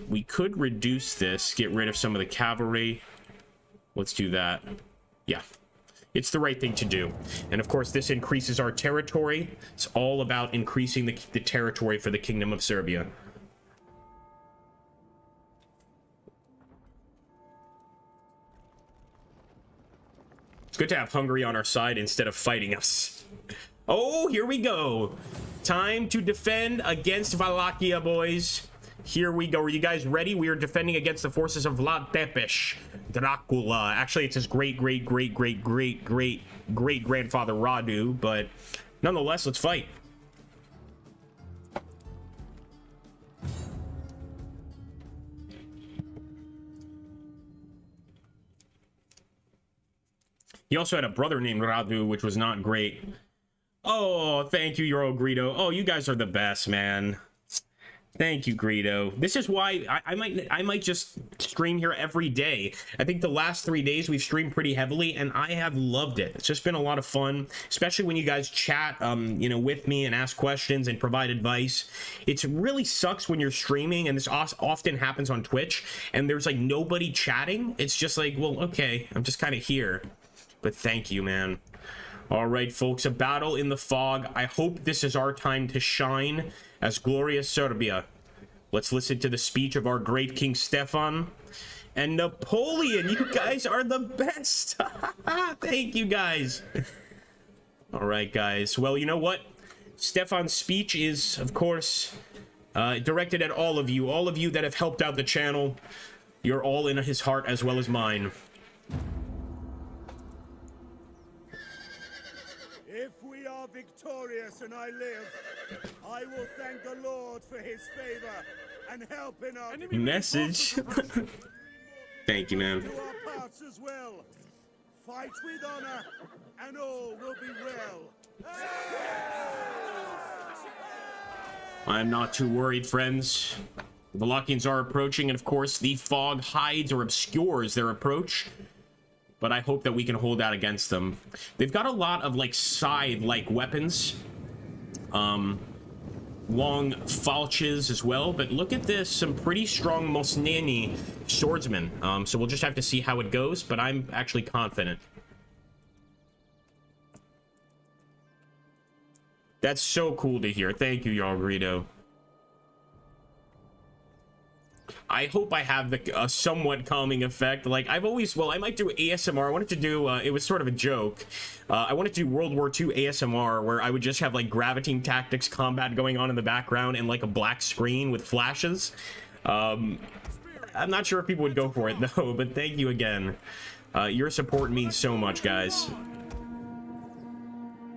We could reduce this, get rid of some of the cavalry. Let's do that. Yeah. It's the right thing to do. And of course, this increases our territory. It's all about increasing the territory for the Kingdom of Serbia. It's good to have Hungary on our side instead of fighting us. Oh, here we go. Time to defend against Wallachia, boys. Here we go. Are you guys ready? We are defending against the forces of Vlad Tepes, Dracula. Actually, it's his great-great-great-great-great-great-grandfather Radu, but nonetheless, let's fight. He also had a brother named Radu, which was not great. Oh, thank you, Euro Greedo. Oh, you guys are the best, man. Thank you, Greedo. This is why I might just stream here every day. I think the last 3 days we've streamed pretty heavily, and I have loved it. It's just been a lot of fun, especially when you guys chat, you know, with me and ask questions and provide advice. It really sucks when you're streaming, and this often happens on Twitch, and there's like nobody chatting. It's just like, well, okay, I'm just kind of here. But thank you, man. All right, folks, a battle in the fog. I hope this is our time to shine as glorious Serbia. Let's listen to the speech of our great King Stefan and Napoleon. You guys are the best. Thank you, guys. All right, guys. Well, you know what? Stefan's speech is, of course, directed at all of you that have helped out the channel. You're all in his heart as well as mine. If we are victorious and I live, I will thank the Lord for his favor and help in our Message. Thank you, man. to our parts as well. Fight with honor, and all will be well. I'm not too worried, friends. The Wallachians are approaching, and of course, the fog hides or obscures their approach. But I hope that we can hold out against them. They've got a lot of, like, scythe-like weapons. Long falches as well. But look at this, some pretty strong Mosneni swordsmen. So we'll just have to see how it goes, but I'm actually confident. That's so cool to hear. Thank you, Yargrito. I hope I have a somewhat calming effect. Like, I've always, well, I might do ASMR. I wanted to do, it was sort of a joke. I wanted to do World War II ASMR, where I would just have, like, gravitating tactics combat going on in the background and, like, a black screen with flashes. I'm not sure if people would go for it, though, but thank you again. Your support means so much, guys.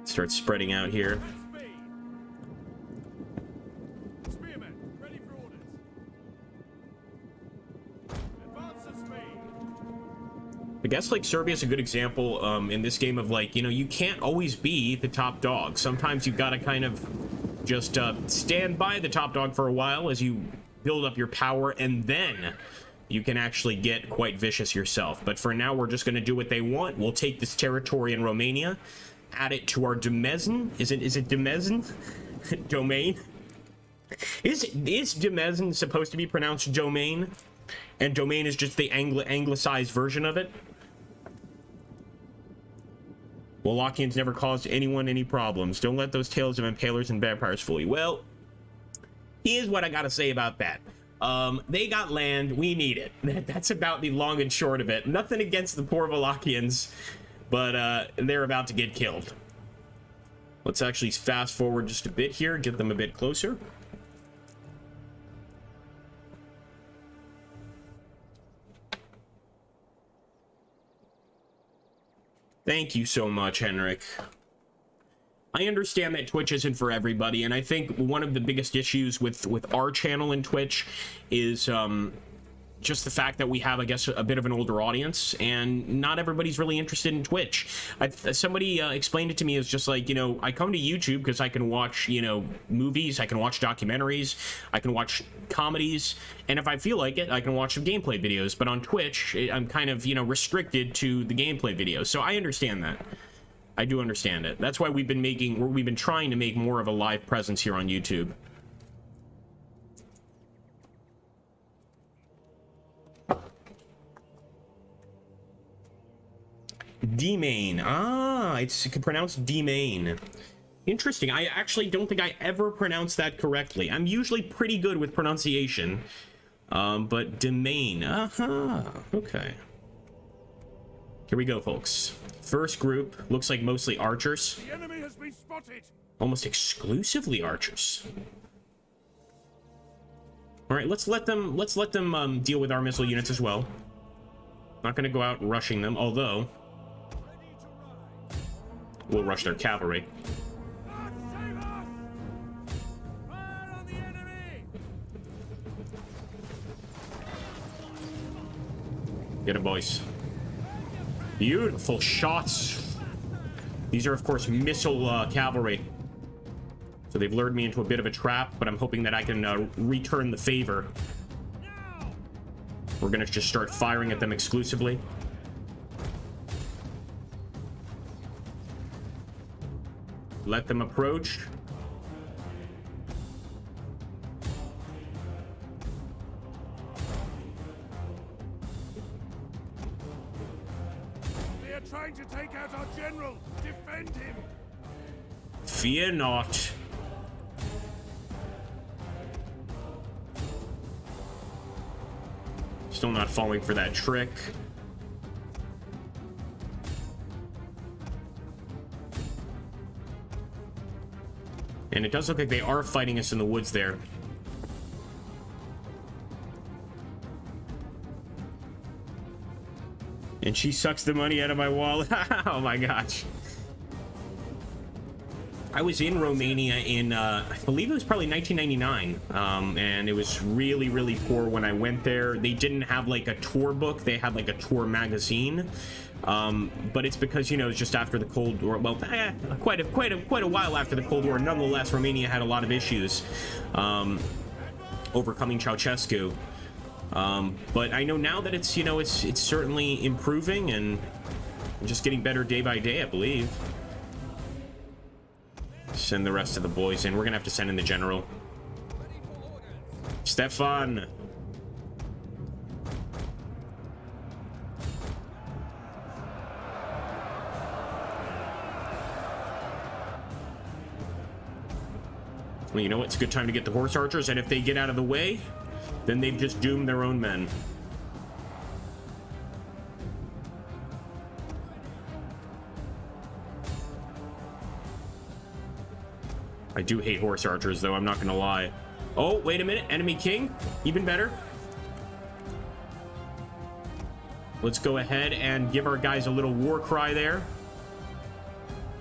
Start spreading out here. I guess, like, Serbia is a good example in this game of, like, you know, you can't always be the top dog. Sometimes you've got to kind of just stand by the top dog for a while as you build up your power, and then you can actually get quite vicious yourself. But for now, we're just going to do what they want. We'll take this territory in Romania, add it to our Demesne. Is it Demesne? Domain? Is Demesne supposed to be pronounced domain? And domain is just the anglicized version of it? Wallachians never caused anyone any problems. Don't let those tales of impalers and vampires fool you. Well, here's what I gotta say about that. They got land, we need it. That's about the long and short of it. Nothing against the poor Wallachians, but they're about to get killed. Let's actually fast forward just a bit here, get them a bit closer. Thank you so much, Henrik. I understand that Twitch isn't for everybody, and I think one of the biggest issues with our channel in Twitch is just the fact that we have, I guess, a bit of an older audience, and not everybody's really interested in Twitch. Somebody explained it to me as just like, you know, I come to YouTube because I can watch, you know, movies, I can watch documentaries, I can watch comedies, and if I feel like it, I can watch some gameplay videos. But on Twitch, I'm kind of, you know, restricted to the gameplay videos. So I understand that. I do understand it. That's why we've been trying to make more of a live presence here on YouTube. D-Main. Ah, it's pronounced D-Main. Interesting. I actually don't think I ever pronounced that correctly. I'm usually pretty good with pronunciation. But D-Main. Aha. Okay. Here we go, folks. First group looks like mostly archers. The enemy has been spotted. Almost exclusively archers. All right, let's let them deal with our missile units as well. Not going to go out rushing them, although we'll rush their cavalry. Get it, boys. Beautiful shots. These are, of course, missile cavalry. So they've lured me into a bit of a trap, but I'm hoping that I can return the favor. We're going to just start firing at them exclusively. Let them approach. They are trying to take out our general. Defend him. Fear not. Still not falling for that trick. And it does look like they are fighting us in the woods there. And she sucks the money out of my wallet. Oh my gosh. I was in Romania in, I believe it was probably 1999, and it was really, really poor when I went there. They didn't have like a tour book, they had like a tour magazine, but it's because, you know, it's just after the Cold War. Well, quite a while after the Cold War. Nonetheless, Romania had a lot of issues overcoming Ceausescu. But I know now that it's, you know, it's certainly improving and just getting better day by day, I believe. Send the rest of the boys in. We're gonna have to send in the general. Stefan. Well, you know what? It's a good time to get the horse archers, and if they get out of the way, then they've just doomed their own men. I do hate horse archers, though, I'm not gonna lie. Oh, wait a minute. Enemy king? Even better. Let's go ahead and give our guys a little war cry there.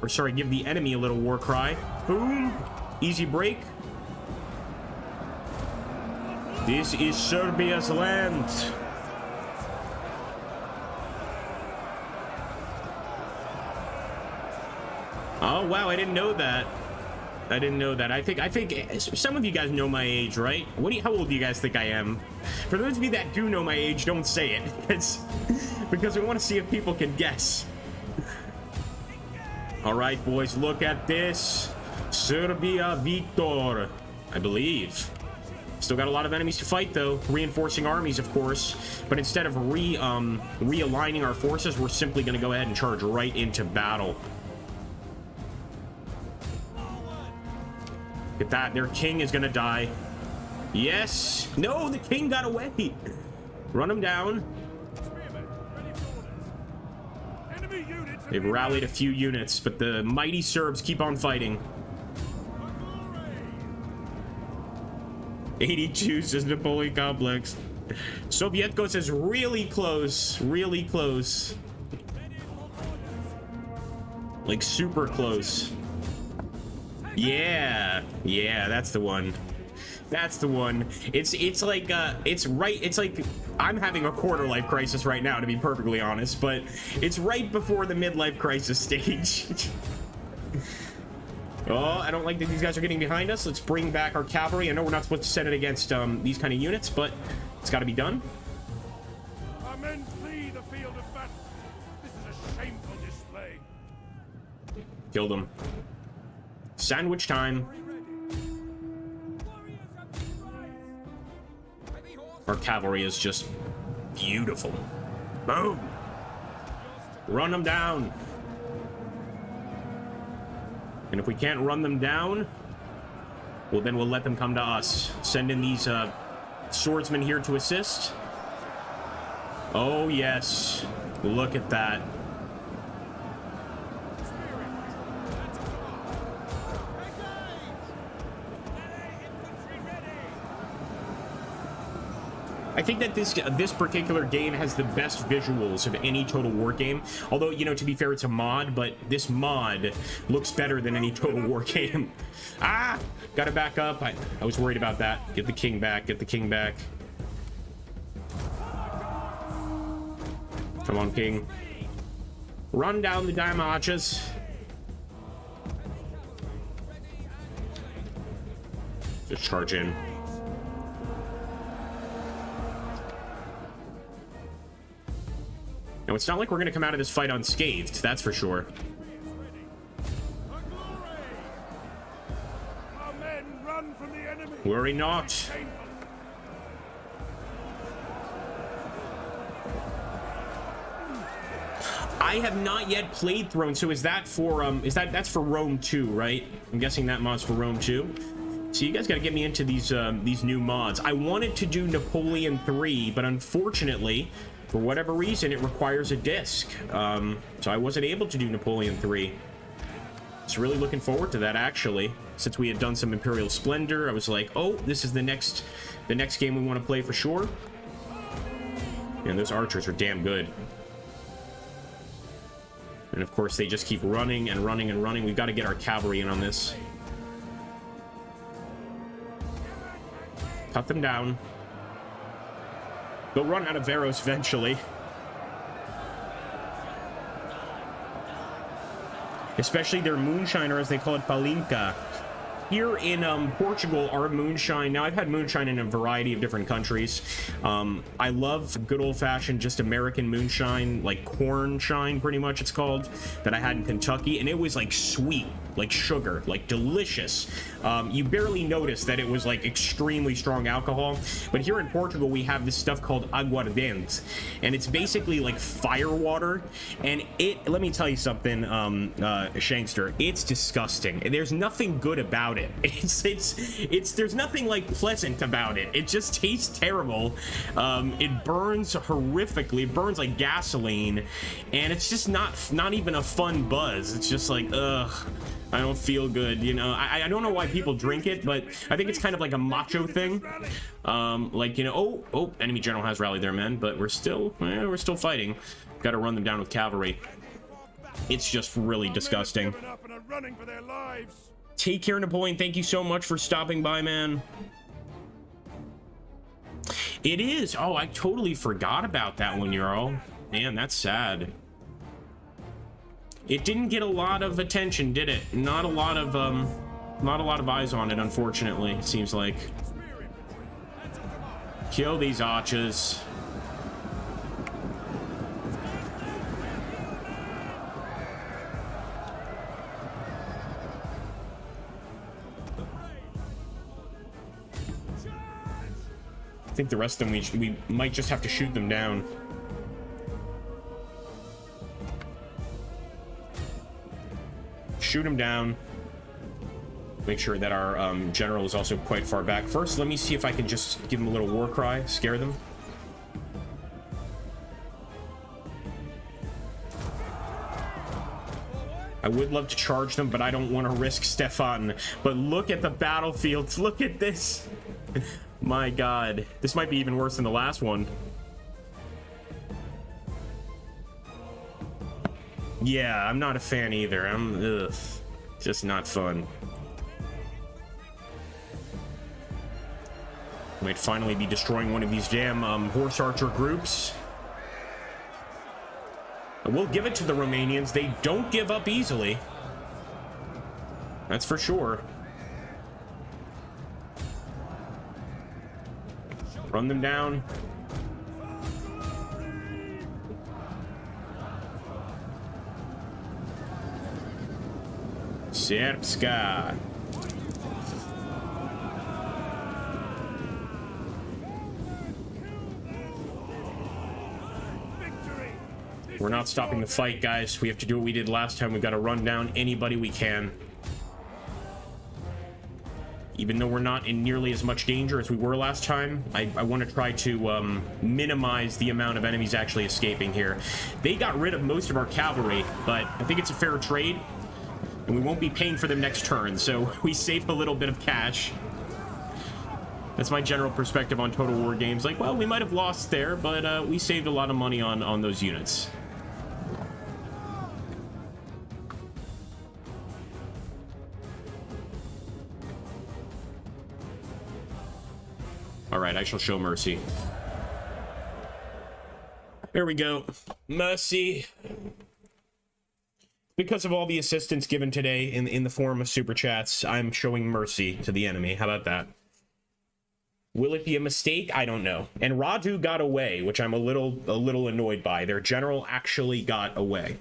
Or, sorry, give the enemy a little war cry. Boom. Easy break. This is Serbia's land. Oh, wow, I didn't know that. I didn't know that. I think some of you guys know my age, right? How old do you guys think I am? For those of you that do know my age, don't say it. It's because we want to see if people can guess. All right, boys, look at this. Serbia Victor, I believe. Still got a lot of enemies to fight, though. Reinforcing armies, of course. But instead of realigning our forces, we're simply going to go ahead and charge right into battle. Look at that. Their king is going to die. Yes. No, the king got away. Run him down. They've rallied a few units, but the mighty Serbs keep on fighting. 82 says Napoleon complex. Sovietko says really close. Really close. Like super close. Yeah, that's the one. That's the one. It's like it's like I'm having a quarter life crisis right now, to be perfectly honest, but it's right before the midlife crisis stage. Oh, I don't like that these guys are getting behind us. Let's bring back our cavalry. I know we're not supposed to send it against these kind of units, but it's got to be done. Our men flee the field of battle. This is a shameful display. Killed them. Sandwich time. Our cavalry is just beautiful. Boom. Run them down. And if we can't run them down, well, then we'll let them come to us. Send in these swordsmen here to assist. Oh, yes. Look at that. I think that this particular game has the best visuals of any Total War game. Although, you know, to be fair, it's a mod, but this mod looks better than any Total War game. Ah! Gotta back up. I was worried about that. Get the king back. Get the king back. Come on, king. Run down the diamond archers. Just charge in. Now, it's not like we're going to come out of this fight unscathed, that's for sure. Our men run from the enemy. Worry not. I have not yet played Throne, so is that for that's for Rome 2, right? I'm guessing that mod's for Rome 2. So you guys got to get me into these new mods. I wanted to do Napoleon 3, but unfortunately, for whatever reason, it requires a disc. So I wasn't able to do Napoleon 3. So really looking forward to that, actually. Since we had done some Imperial Splendor, I was like, oh, this is the next game we want to play for sure. And those archers are damn good. And of course, they just keep running and running and running. We've got to get our cavalry in on this. Cut them down. They'll run out of arrows eventually. Especially their moonshiner, as they call it, palinka. Here in Portugal, our moonshine, now I've had moonshine in a variety of different countries. I love good old-fashioned, just American moonshine, like corn shine, pretty much it's called, that I had in Kentucky, and it was like sweet, like sugar, like delicious. You barely noticed that it was like extremely strong alcohol, but here in Portugal, we have this stuff called aguardente, and it's basically like fire water, and let me tell you something, Shankster, it's disgusting. There's nothing good about it. There's nothing like pleasant about it. It just tastes terrible. It burns horrifically. It burns like gasoline, and it's just not even a fun buzz. It's just like, ugh, I don't feel good, you know. I don't know why people drink it, but I think it's kind of like a macho thing. Like, you know, oh, enemy general has rallied their men, but we're still fighting. Got to run them down with cavalry. It's just really disgusting. Take care, Napoleon. Thank you so much for stopping by, man. It is. Oh, I totally forgot about that one, Jarl. Man, that's sad. It didn't get a lot of attention, did it? Not a lot of eyes on it, unfortunately, it seems like. Kill these archers. I think the rest of them, we might just have to shoot them down. Shoot them down. Make sure that our general is also quite far back. First, let me see if I can just give them a little war cry, scare them. I would love to charge them, but I don't want to risk Stefan. But look at the battlefields. Look at this. My God, this might be even worse than the last one. Yeah, I'm not a fan either. Just not fun. Might finally be destroying one of these damn horse archer groups. We'll give it to the Romanians. They don't give up easily. That's for sure. Run them down. Serbska. We're not stopping the fight, guys. We have to do what we did last time. We've got to run down anybody we can. Even though we're not in nearly as much danger as we were last time, I want to try to minimize the amount of enemies actually escaping here. They got rid of most of our cavalry, but I think it's a fair trade, and we won't be paying for them next turn, so we saved a little bit of cash. That's my general perspective on Total War games. Like, well, we might have lost there, but we saved a lot of money on those units. All right, I shall show mercy. There we go. Mercy. Because of all the assistance given today in the form of super chats, I'm showing mercy to the enemy. How about that? Will it be a mistake? I don't know. And Radu got away, which I'm a little annoyed by. Their general actually got away.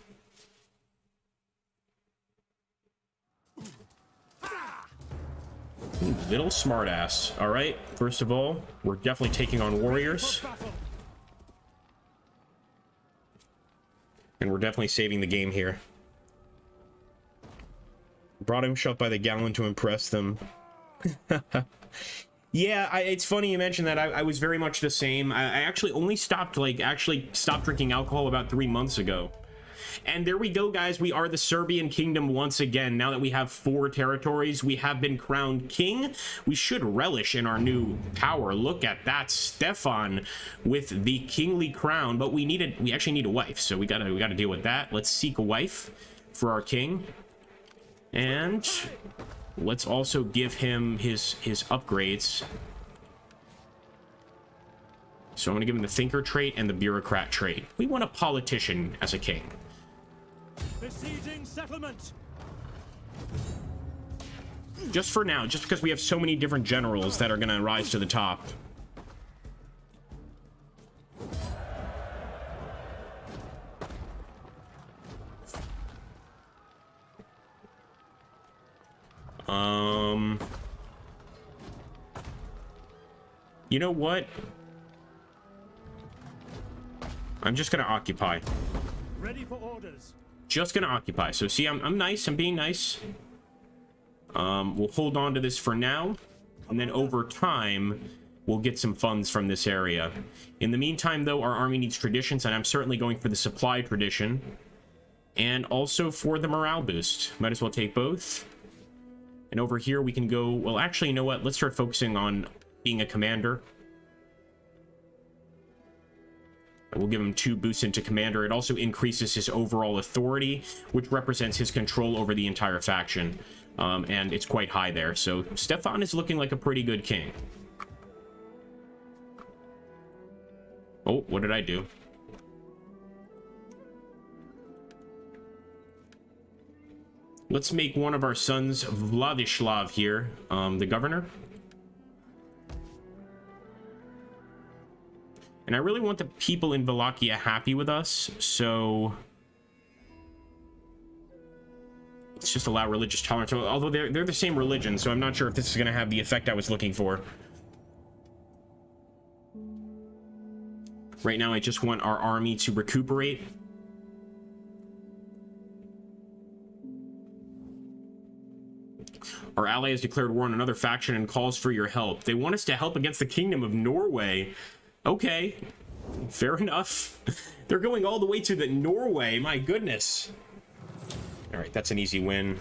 Little smartass. All right, first of all, we're definitely taking on warriors. And we're definitely saving the game here. Brought him shot by the gallon to impress them. Yeah, it's funny you mentioned that. I was very much the same. I actually only stopped, drinking alcohol about 3 months ago. And there we go, guys. We are the Serbian kingdom once again. Now that we have 4 territories, we have been crowned king. We should relish in our new power. Look at that, Stefan with the kingly crown. But we actually need a wife, so we gotta deal with that. Let's seek a wife for our king. And let's also give him his upgrades. So I'm going to give him the thinker trait and the bureaucrat trait. We want a politician as a king. Besieging settlement. Just for now, just because we have so many different generals that are going to rise to the top. You know what? I'm just gonna occupy. Ready for orders. Just gonna occupy. So see, I'm nice. I'm being nice. We'll hold on to this for now, and then over time, we'll get some funds from this area. In the meantime, though, our army needs traditions, and I'm certainly going for the supply tradition, and also for the morale boost. Might as well take both. And over here, we can go. Well, actually, you know what? Let's start focusing on being a commander. We'll give him 2 boosts into commander. It also increases his overall authority, which represents his control over the entire faction. And it's quite high there. So Stefan is looking like a pretty good king. Oh, what did I do? Let's make one of our sons, Vladislav here, the governor. And I really want the people in Wallachia happy with us, so let's just allow religious tolerance. Although they're the same religion, so I'm not sure if this is going to have the effect I was looking for. Right now, I just want our army to recuperate. Our ally has declared war on another faction and calls for your help. They want us to help against the Kingdom of Norway. Okay, fair enough. They're going all the way to the Norway, my goodness. All right, that's an easy win.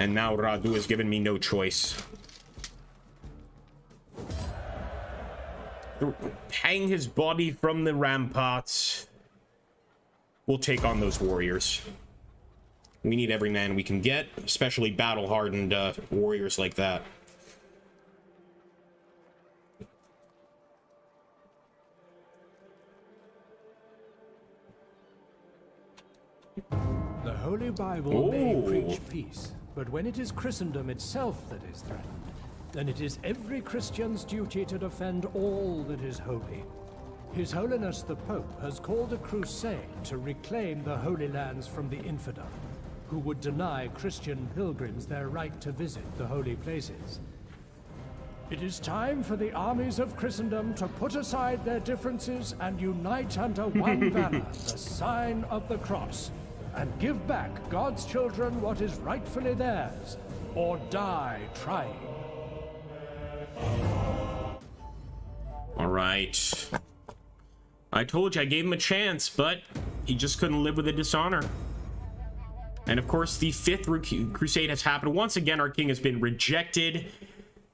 And now Radu has given me no choice. Hang his body from the ramparts. We'll take on those warriors. We need every man we can get, especially battle-hardened warriors like that. The Holy Bible may preach peace, but when it is Christendom itself that is threatened, then it is every Christian's duty to defend all that is holy. His Holiness the Pope has called a crusade to reclaim the Holy Lands from the infidel, who would deny Christian pilgrims their right to visit the holy places. It is time for the armies of Christendom to put aside their differences and unite under one banner, the sign of the cross, and give back God's children what is rightfully theirs, or die trying. All right. I told you I gave him a chance, but he just couldn't live with the dishonor. And of course, the 5th crusade has happened. Once again, our king has been rejected.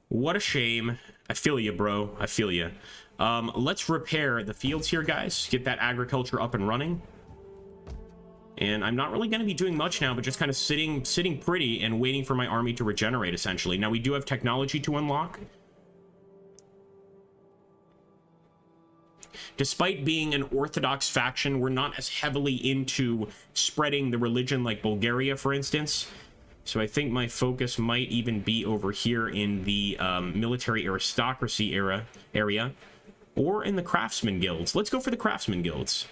What a shame. I feel you, bro. I feel you. Let's repair the fields here, guys. Get that agriculture up and running. And I'm not really going to be doing much now, but just kind of sitting pretty and waiting for my army to regenerate, essentially. Now, we do have technology to unlock. Despite being an Orthodox faction, we're not as heavily into spreading the religion like Bulgaria, for instance. So I think my focus might even be over here in the military aristocracy area, or in the craftsman guilds. Let's go for the craftsman guilds.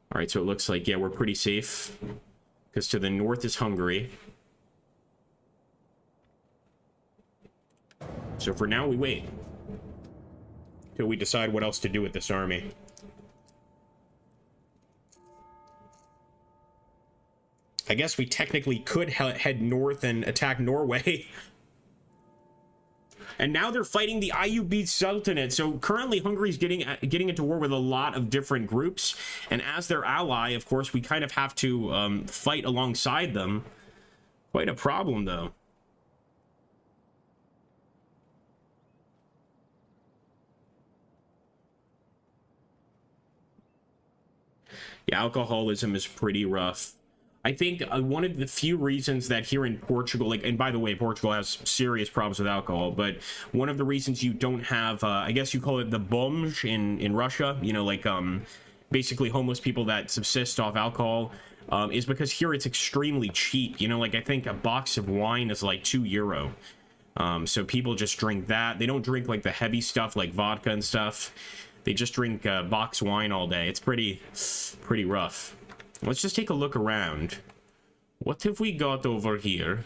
All right, so it looks like, yeah, we're pretty safe, because to the north is Hungary. So for now, we wait till we decide what else to do with this army. I guess we technically could head north and attack Norway. And now they're fighting the Ayyubid Sultanate. So currently Hungary's getting into war with a lot of different groups. And as their ally, of course, we kind of have to fight alongside them. Quite a problem, though. Yeah, alcoholism is pretty rough. I think one of the few reasons that here in Portugal, like, and by the way, Portugal has serious problems with alcohol, but one of the reasons you don't have, I guess you call it the bomj in Russia, you know, like, basically homeless people that subsist off alcohol, is because here it's extremely cheap. You know, like, I think a box of wine is like €2. So people just drink that. They don't drink like the heavy stuff like vodka and stuff. They just drink box wine all day. It's pretty rough. Let's just take a look around. What have we got over here?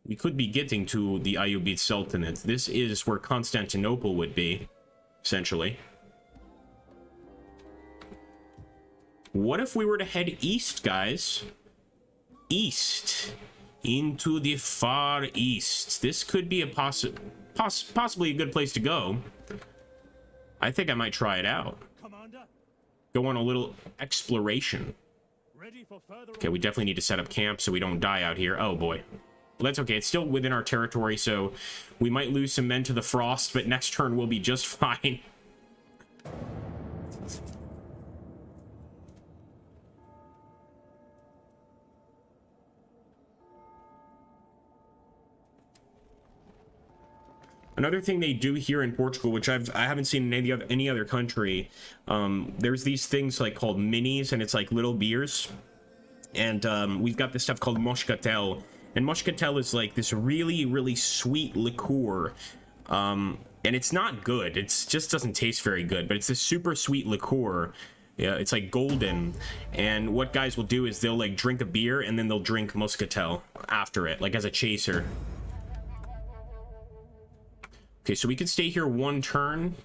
We could be getting to the Ayyubid Sultanate. This is where Constantinople would be, essentially. What if we were to head east, guys? East. Into the far east. This could be a possibly a good place to go. I think I might try it out. Commander, Go on a little exploration. ready for further Okay, we definitely need to set up camp so we don't die out here. Oh, boy. Well, that's okay. It's still within our territory, so we might lose some men to the frost, but next turn we'll be just fine. Another thing they do here in Portugal, which I haven't seen in any other country, there's these things like called minis, and it's like little beers. And we've got this stuff called moscatel, and moscatel is like this really, really sweet liqueur. And it's not good. It just doesn't taste very good, but it's this super sweet liqueur. Yeah, it's like golden. And what guys will do is they'll like drink a beer and then they'll drink moscatel after it, like as a chaser. Okay, so we can stay here one turn.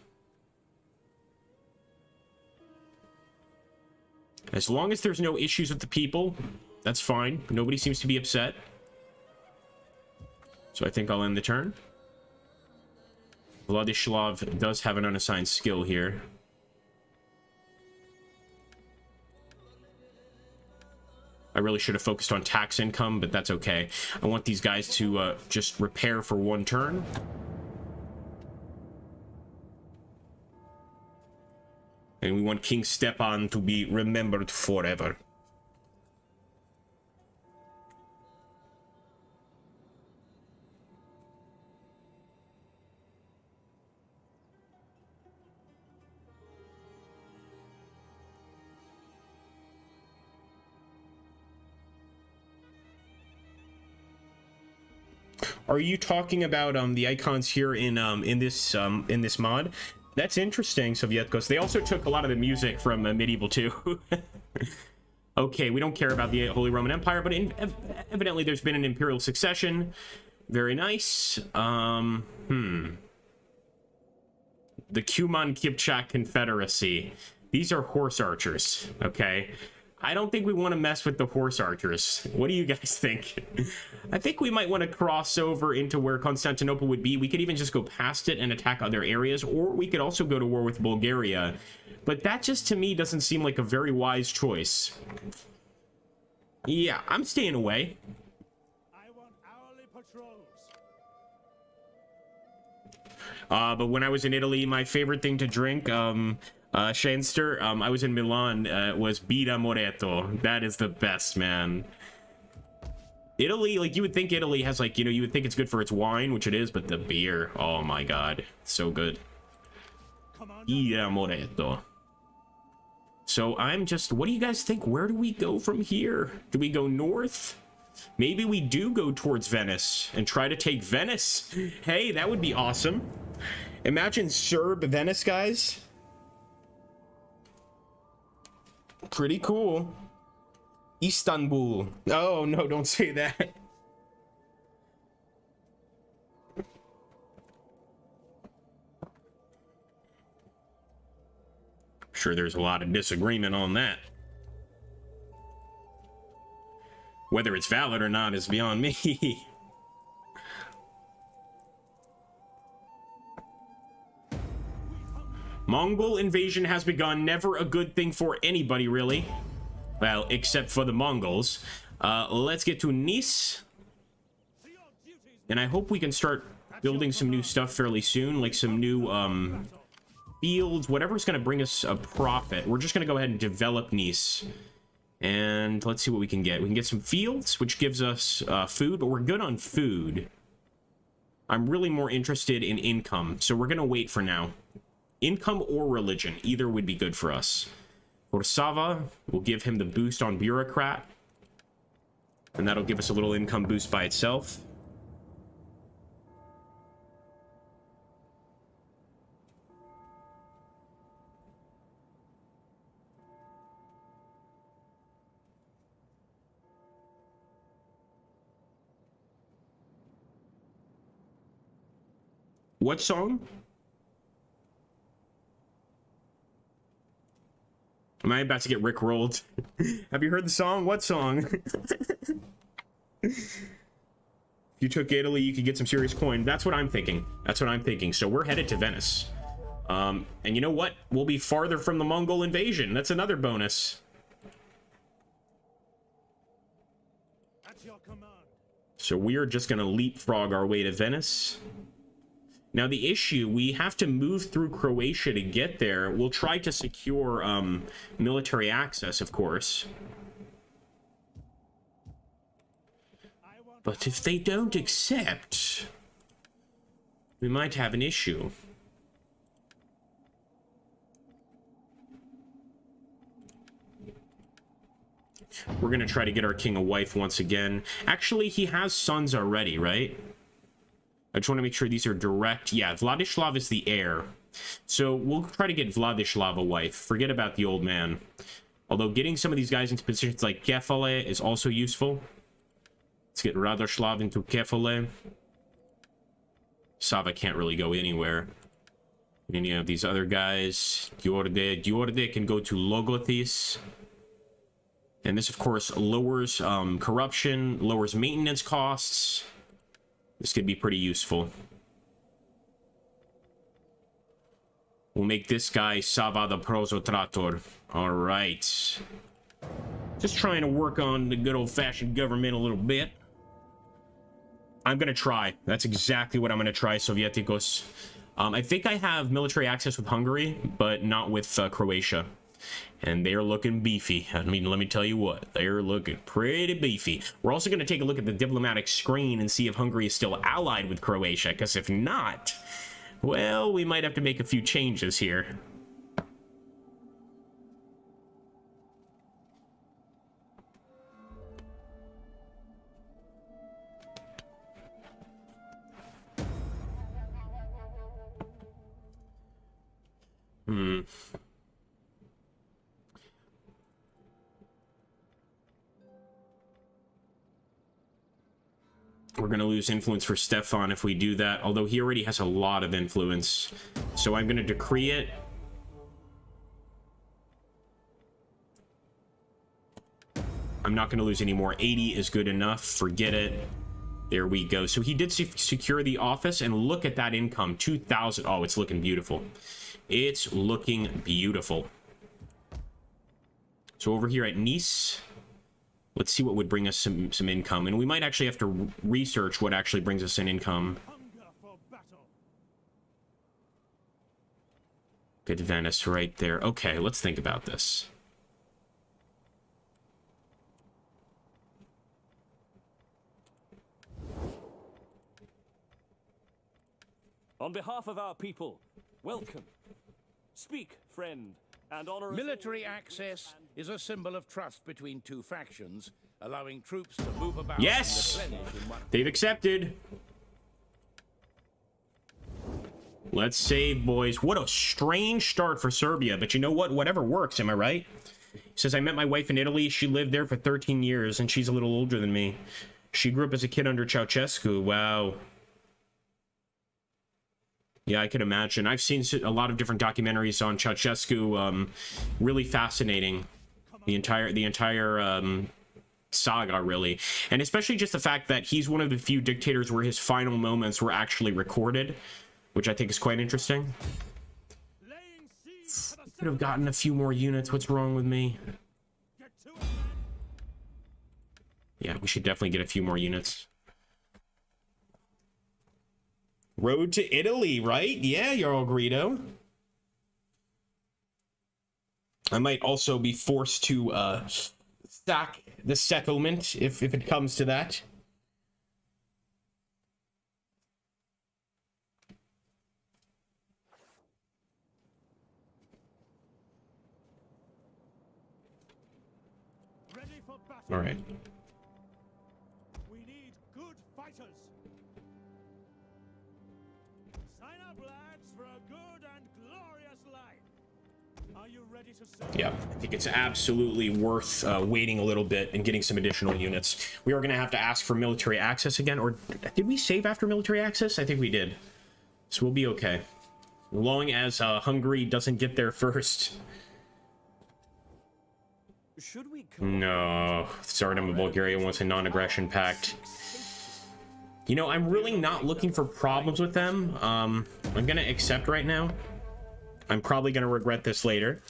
As long as there's no issues with the people, that's fine. Nobody seems to be upset. So I think I'll end the turn. Vladislav does have an unassigned skill here. I really should have focused on tax income, but that's okay. I want these guys to just repair for one turn. And we want King Stepan to be remembered forever. Are you talking about the icons here in this mod? That's interesting, Sovietkos. They also took a lot of the music from Medieval 2. Okay, we don't care about the Holy Roman Empire, but evidently there's been an imperial succession. Very nice. The Cuman-Kipchak Confederacy. These are horse archers, okay? I don't think we want to mess with the horse archers. What do you guys think? I think we might want to cross over into where Constantinople would be. We could even just go past it and attack other areas, or we could also go to war with Bulgaria. But that just, to me, doesn't seem like a very wise choice. Yeah, I'm staying away. I want hourly patrols. But when I was in Italy, my favorite thing to drink, Shenster, I was in Milan, was Bida Moreto. That is the best, man. Italy, like, you would think Italy has, like, you know, you would think it's good for its wine, which it is, but the beer, oh my god, so good. Bida Moreto. So I'm just, what do you guys think? Where do we go from here? Do we go north? Maybe we do go towards Venice and try to take Venice. Hey, that would be awesome. Imagine Serb Venice, guys. Pretty cool. Istanbul. Oh, no, don't say that. Sure, there's a lot of disagreement on that. Whether it's valid or not is beyond me. Mongol invasion has begun. Never a good thing for anybody, really. Well, except for the Mongols. Let's get to Nice. And I hope we can start building some new stuff fairly soon, like some new fields, whatever's going to bring us a profit. We're just going to go ahead and develop Nice. And let's see what we can get. We can get some fields, which gives us food, but we're good on food. I'm really more interested in income, so we're going to wait for now. Income or religion, either would be good for us. Orsava, we'll give him the boost on bureaucrat. And that'll give us a little income boost by itself. What song? Am I about to get rickrolled? Have you heard the song? What song? If you took Italy, you could get some serious coin. That's what I'm thinking. That's what I'm thinking. So we're headed to Venice. And you know what? We'll be farther from the Mongol invasion. That's another bonus. At your command. So we are just going to leapfrog our way to Venice. Now, the issue, we have to move through Croatia to get there. We'll try to secure military access, of course. But if they don't accept, we might have an issue. We're going to try to get our king a wife once again. Actually, he has sons already, right? I just want to make sure these are direct. Yeah, Vladislav is the heir. So we'll try to get Vladislav a wife. Forget about the old man. Although getting some of these guys into positions like Kefale is also useful. Let's get Radoslav into Kefale. Sava can't really go anywhere. Any of these other guys. Diorde can go to Logothis. And this, of course, lowers corruption, lowers maintenance costs. This could be pretty useful. We'll make this guy Sava the Prosotrator. All right. Just trying to work on the good old-fashioned government a little bit. I'm going to try. That's exactly what I'm going to try, Sovieticos. I think I have military access with Hungary, but not with Croatia. And they're looking beefy. I mean, let me tell you what, they're looking pretty beefy. We're also going to take a look at the diplomatic screen and see if Hungary is still allied with Croatia, because if not, well, we might have to make a few changes here. We're going to lose influence for Stefan if we do that, although he already has a lot of influence. So I'm going to decree it. I'm not going to lose any more. 80 is good enough. Forget it. There we go. So he did secure the office, and look at that income. 2,000. Oh, it's looking beautiful. It's looking beautiful. So over here at Nice, let's see what would bring us some income. And we might actually have to research what actually brings us an income. Good, Venice right there. Okay, let's think about this. On behalf of our people, welcome. Speak, friend, and honor us. Military access is a symbol of trust between two factions, allowing troops to move about. Yes! And replenish in one. They've accepted. Let's save, boys. What a strange start for Serbia, but you know what? Whatever works, am I right? He says, I met my wife in Italy. She lived there for 13 years, and she's a little older than me. She grew up as a kid under Ceausescu. Wow. Yeah, I can imagine. I've seen a lot of different documentaries on Ceausescu. Really fascinating. The entire saga, really. And especially just the fact that he's one of the few dictators where his final moments were actually recorded, which I think is quite interesting. Could have gotten a few more units. What's wrong with me? Yeah, we should definitely get a few more units. Road to Italy, right? Yeah, Jarl Greedo. I might also be forced to sack the settlement if it comes to that. Ready for battle. All right. We need good fighters. Sign up, lads, for a good and glorious life. Are you ready to serve? Yeah, I think it's absolutely worth waiting a little bit and getting some additional units. We are going to have to ask for military access again, or did we save after military access? I think we did. So we'll be okay. As long as Hungary doesn't get there first. Should we No, Tsardom of Bulgaria wants a non-aggression pact. You know, I'm really not looking for problems with them. I'm gonna accept right now. I'm probably gonna regret this later.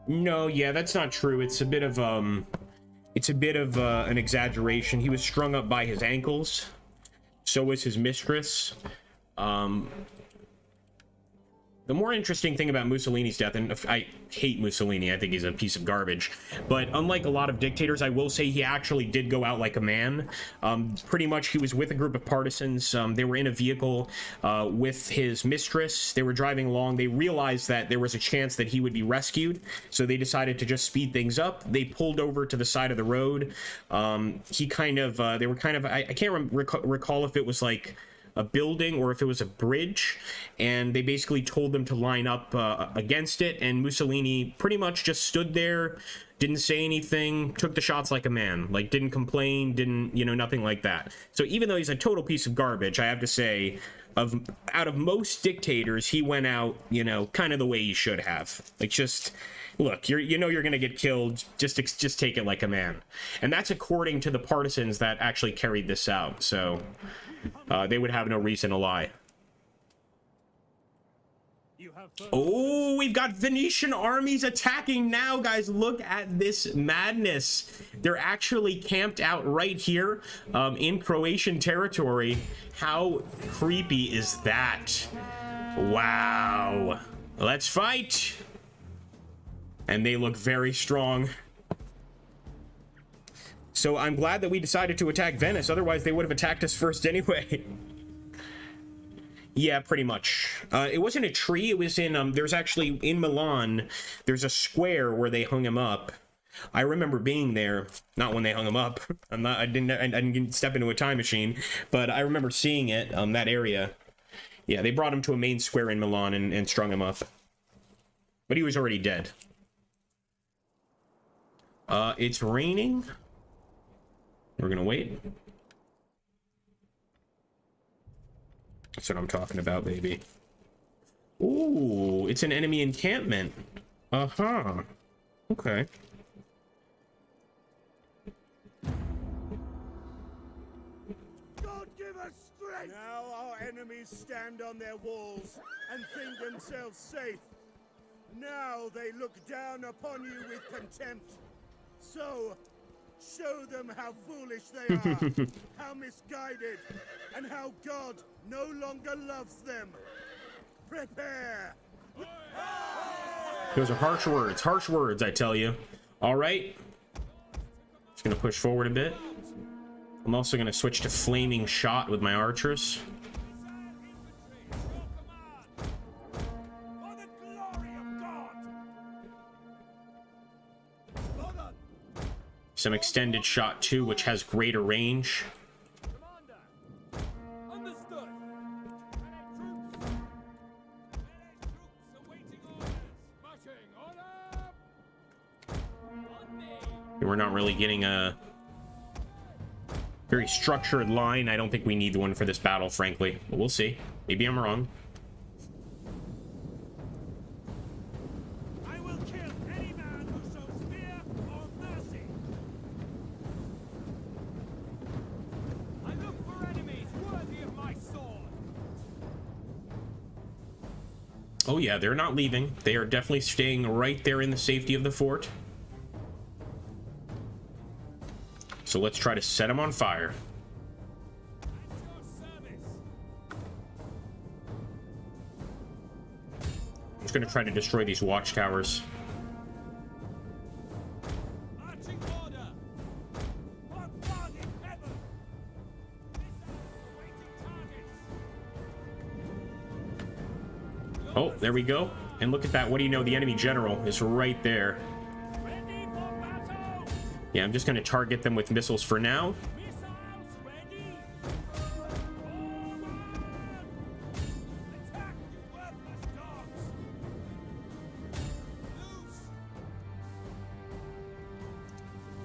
No, yeah, that's not true. It's a bit of an exaggeration. He was strung up by his ankles. So was his mistress. The more interesting thing about Mussolini's death, and I hate Mussolini, I think he's a piece of garbage, but unlike a lot of dictators, I will say he actually did go out like a man. Pretty much he was with a group of partisans. They were in a vehicle with his mistress. They were driving along. They realized that there was a chance that he would be rescued, so they decided to just speed things up. They pulled over to the side of the road. They were kind of, I can't recall if it was like a building or if it was a bridge, and they basically told them to line up against it, and Mussolini pretty much just stood there, didn't say anything, took the shots like a man, like didn't complain, didn't, you know, nothing like that. So even though he's a total piece of garbage, I have to say, out of most dictators, he went out, you know, kind of the way he should have. Like, just look, you know you're gonna get killed, just take it like a man. And that's according to the partisans that actually carried this out, so they would have no reason to lie. Oh, we've got Venetian armies attacking now, guys. Look at this madness. They're actually camped out right here in Croatian territory. How creepy is that? Wow. Let's fight. And they look very strong. So I'm glad that we decided to attack Venice. Otherwise, they would have attacked us first anyway. Yeah, pretty much. It wasn't a tree. It was in, there's actually, in Milan, there's a square where they hung him up. I remember being there, not when they hung him up. I didn't step into a time machine, but I remember seeing it, that area. Yeah, they brought him to a main square in Milan and strung him up. But he was already dead. It's raining. We're gonna wait. That's what I'm talking about, baby. Ooh, it's an enemy encampment. Uh-huh. Okay. God give us strength! Now our enemies stand on their walls and think themselves safe. Now they look down upon you with contempt. So, show them how foolish they are, how misguided, and how God no longer loves them. Prepare! Those are harsh words, I tell you. All right. Just gonna push forward a bit. I'm also gonna switch to flaming shot with my archers. Some extended shot too, which has greater range. We're not really getting a Very structured line. I don't think we need one for this battle, frankly. But we'll see. Maybe I'm wrong. I will kill any man who shows fear or mercy. I look for enemies worthy of my sword. Oh yeah, they're not leaving. They are definitely staying right there in the safety of the fort. So let's try to set them on fire. At your service. I'm just going to try to destroy these watchtowers. Marching order. What God in heaven? Missiles awaiting targets. Oh, there we go. And look at that. What do you know? The enemy general is right there. Ready for battle. Yeah, I'm just going to target them with missiles for now. Missiles ready. Forward. Attack, you worthless dogs. Loose.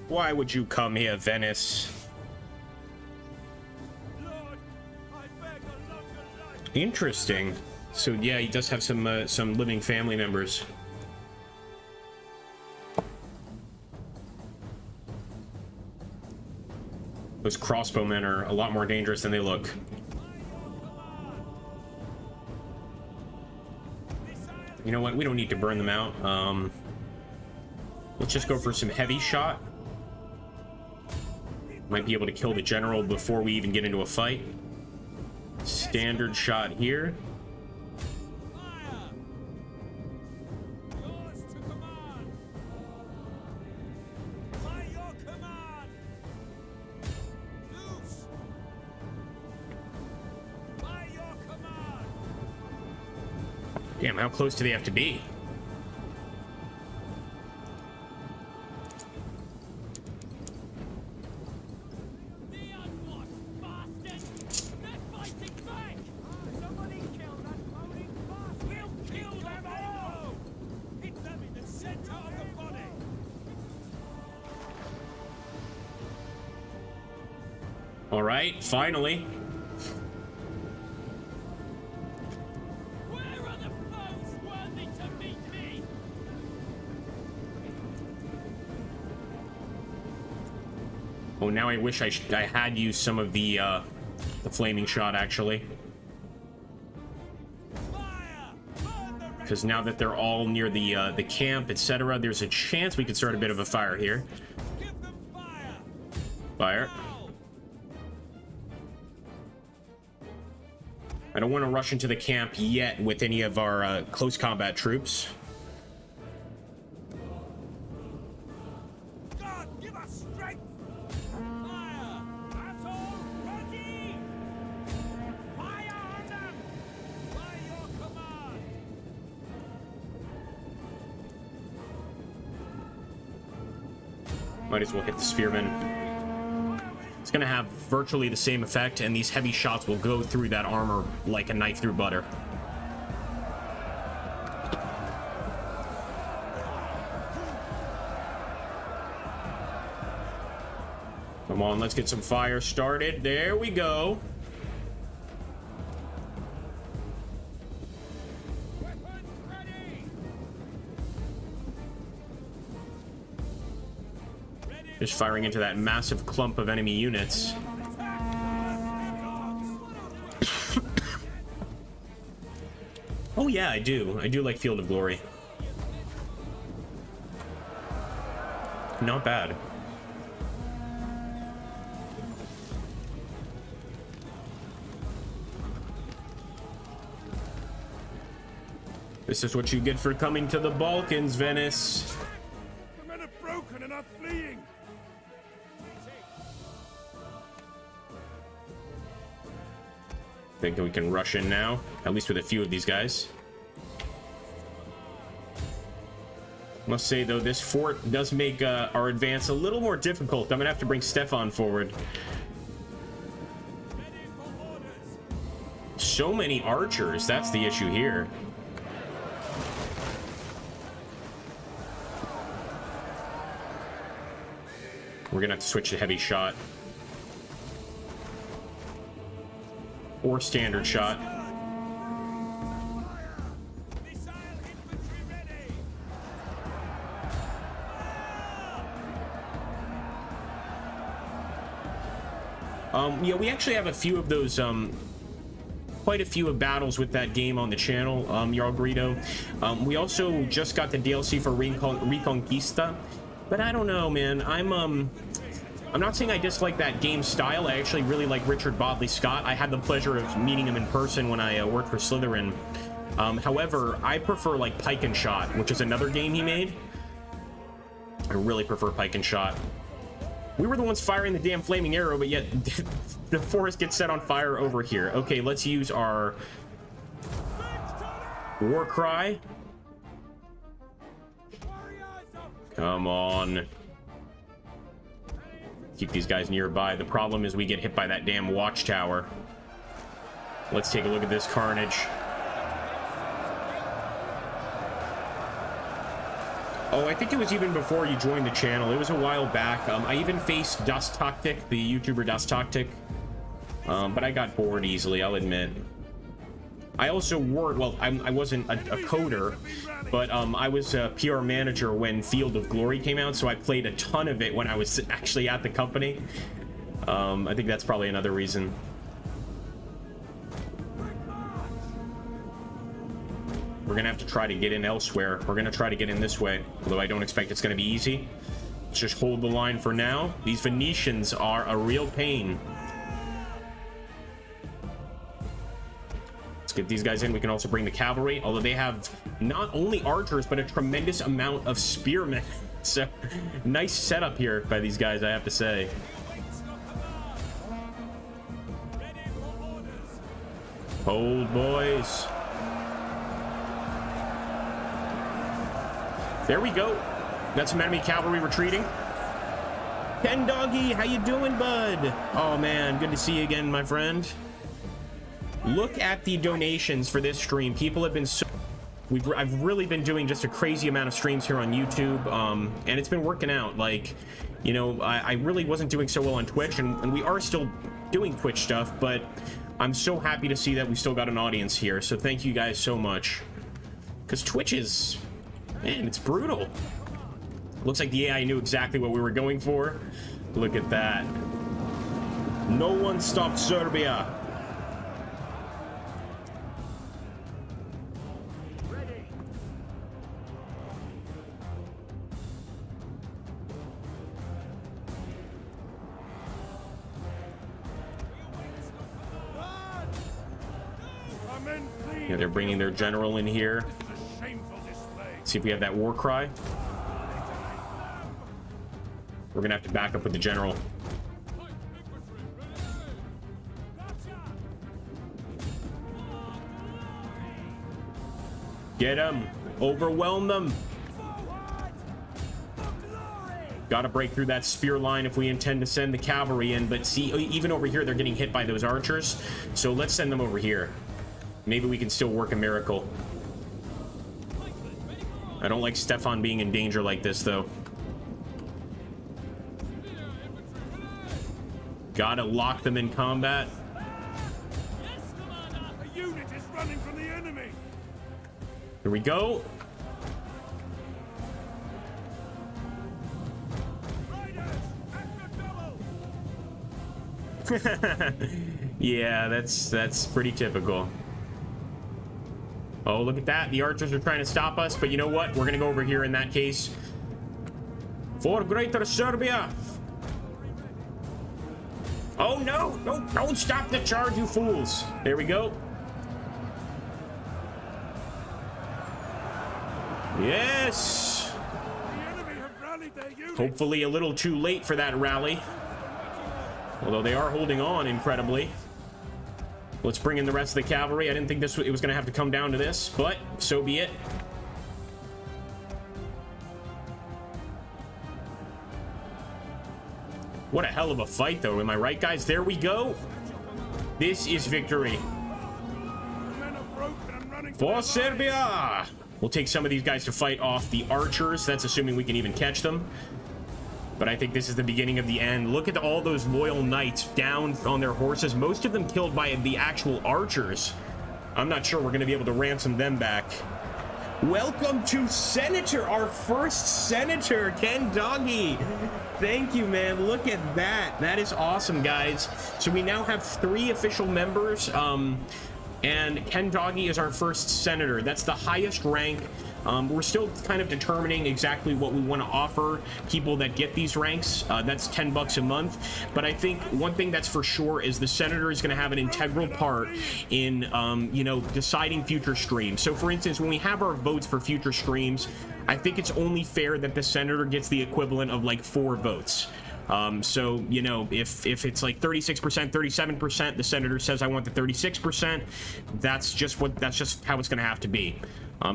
Why would you come here, Venice? Lord, I beg a longer life. Interesting. So yeah, he does have some living family members. Those crossbowmen are a lot more dangerous than they look. You know what? We don't need to burn them out. Let's just go for some heavy shot. Might be able to kill the general before we even get into a fight. Standard shot here. Fire. Yours to command. By your command. Loose. By your command. Damn, how close do they have to be? The unwashed bastards. They're fighting back. Somebody kill that moaning bastard. We'll kill them all. Hit them in the center of the body. All right, finally. Where are the foes worthy to meet me? Oh, now I wish I had used some of the flaming shot, actually. Fire! Burn the Because now that they're all near the camp, etc., there's a chance we could start a bit of a fire here. Give them fire! Fire. Now! I don't want to rush into the camp yet with any of our close combat troops. God, give us strength! Fire! Battle ready! Fire on them! By your command! Might as well hit the spearmen. It's going to have virtually the same effect, and these heavy shots will go through that armor like a knife through butter. Come on, let's get some fire started. There we go. Weapons ready! Ready Just firing into that massive clump of enemy units. Oh yeah, I do. I do like Field of Glory. Not bad. This is what you get for coming to the Balkans, Venice. The men are broken and are fleeing! Think we can rush in now, at least with a few of these guys. Must say though, this fort does make our advance a little more difficult. I'm gonna have to bring Stefan forward. Ready for orders! So many archers, that's the issue here. We're gonna have to switch to heavy shot. or standard shot. Yeah, we actually have a few of those, quite a few of battles with that game on the channel, Jarl Greedo. We also just got the DLC for Reconquista, but I don't know, man. I'm not saying I dislike that game style. I actually really like Richard Bodley Scott. I had the pleasure of meeting him in person when I worked for Slytherin. However, I prefer like Pike and Shot, which is another game he made. I really prefer Pike and Shot. We were the ones firing the damn flaming arrow, but yet the forest gets set on fire over here. Okay, let's use our war cry. Come on. Keep these guys nearby. The problem is we get hit by that damn watchtower. Let's take a look at this carnage. Oh, I think it was even before you joined the channel. It was a while back. I even faced Dust Tactic, the YouTuber Dust Tactic. But I got bored easily, I'll admit. I also worked, well, I wasn't a coder, but I was a PR manager when Field of Glory came out, so I played a ton of it when I was actually at the company. I think that's probably another reason. We're gonna have to try to get in elsewhere. We're gonna try to get in this way, although I don't expect it's gonna be easy. Let's just hold the line for now. These Venetians are a real pain. Let's get these guys in. We can also bring the cavalry, although they have not only archers, but a tremendous amount of spearmen. So, nice setup here by these guys, I have to say. Hold, boys. There we go. Got some enemy cavalry retreating. Ken Doggy, how you doing, bud? Oh man, good to see you again, my friend. Look at the donations for this stream. People have been so... I've really been doing just a crazy amount of streams here on YouTube, and it's been working out. Like, you know, I really wasn't doing so well on Twitch, and we are still doing Twitch stuff, but I'm so happy to see that we still got an audience here. So thank you guys so much. Because Twitch is... Man, it's brutal. Looks like the AI knew exactly what we were going for. Look at that. No one stopped Serbia. Ready. Yeah, they're bringing their general in here. See if we have that war cry. We're gonna have to back up with the general. Get them. Overwhelm them. Gotta break through that spear line if we intend to send the cavalry in. But see, even over here, they're getting hit by those archers. So let's send them over here. Maybe we can still work a miracle. I don't like Stefan being in danger like this, though. Gotta lock them in combat. A unit is running from the enemy. Here we go. Yeah, that's pretty typical. Oh, look at that. The archers are trying to stop us, but you know what? We're gonna go over here in that case. For Greater Serbia! Oh, no! No, don't stop the charge, you fools! There we go. Yes! The enemy have rallied their units. Hopefully a little too late for that rally. Although they are holding on incredibly. Let's bring in the rest of the cavalry. I didn't think it was going to have to come down to this, but so be it. What a hell of a fight, though. Am I right, guys? There we go. This is victory. For Serbia! We'll take some of these guys to fight off the archers. That's assuming we can even catch them. But I think this is the beginning of the end. Look at all those loyal knights down on their horses, most of them killed by the actual archers. I'm not sure we're going to be able to ransom them back. Welcome to Senator, our first Senator, Ken Doggy. Thank you, man. Look at that. That is awesome, guys. So we now have 3 official members, and Ken Doggy is our first Senator. That's the highest rank. We're still kind of determining exactly what we want to offer people that get these ranks. That's $10 a month. But I think one thing that's for sure is the Senator is going to have an integral part in, you know, deciding future streams. So, for instance, when we have our votes for future streams, I think it's only fair that the Senator gets the equivalent of like 4 votes. So, you know, if it's like 36%, 37%, the Senator says, I want the 36%. That's just how it's going to have to be.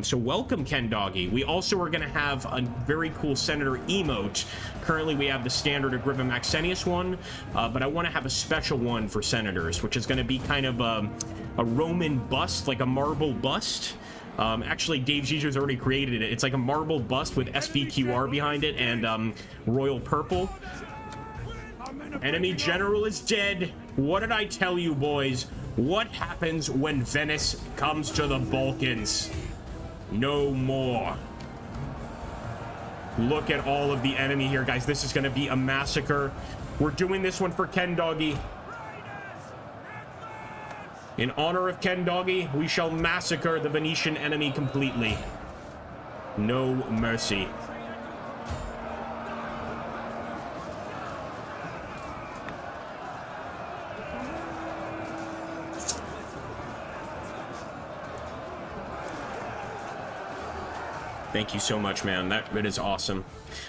So welcome, Ken Doggy. We also are going to have a very cool Senator emote. Currently, we have the standard Agrippa Maxenius one, but I want to have a special one for Senators, which is going to be kind of a Roman bust, like a marble bust. Actually, Dave Giger's already created it. It's like a marble bust with SBQR behind it and royal purple. Enemy general is dead. What did I tell you, boys? What happens when Venice comes to the Balkans? No more. Look at all of the enemy here, guys. This is going to be a massacre. We're doing this one for Ken Doggy. In honor of Ken Doggy, we shall massacre the Venetian enemy completely. No mercy. Thank you so much, man. That is awesome.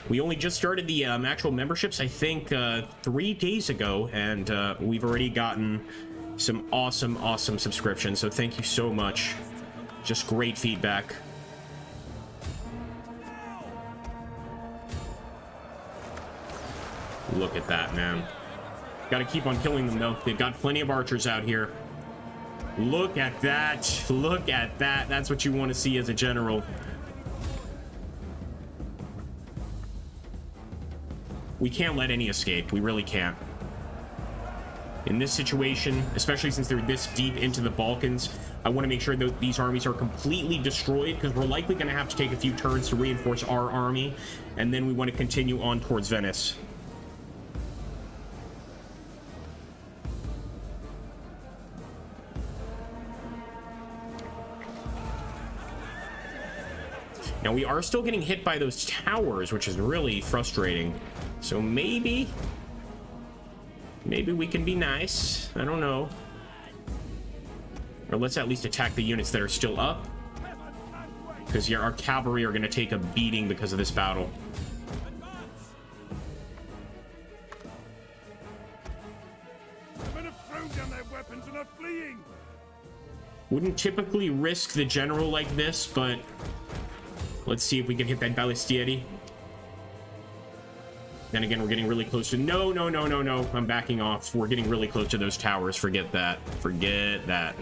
We only just started the actual memberships, I think, 3 days ago, and we've already gotten some awesome subscriptions, so thank you so much. Just great feedback. Look at that, man. Gotta keep on killing them, though. They've got plenty of archers out here. Look at that. Look at that. That's what you want to see as a general. We can't let any escape. We really can't. In this situation, especially since they're this deep into the Balkans, I want to make sure that these armies are completely destroyed, because we're likely going to have to take a few turns to reinforce our army, and then we want to continue on towards Venice. Now, we are still getting hit by those towers, which is really frustrating. So maybe we can be nice. I don't know. Or let's at least attack the units that are still up. Because our cavalry are going to take a beating because of this battle. The men have thrown down their weapons and are fleeing. Wouldn't typically risk the general like this, but let's see if we can hit that Balistieri. Then again, we're getting really close to... No. I'm backing off. We're getting really close to those towers. Forget that. Forget that.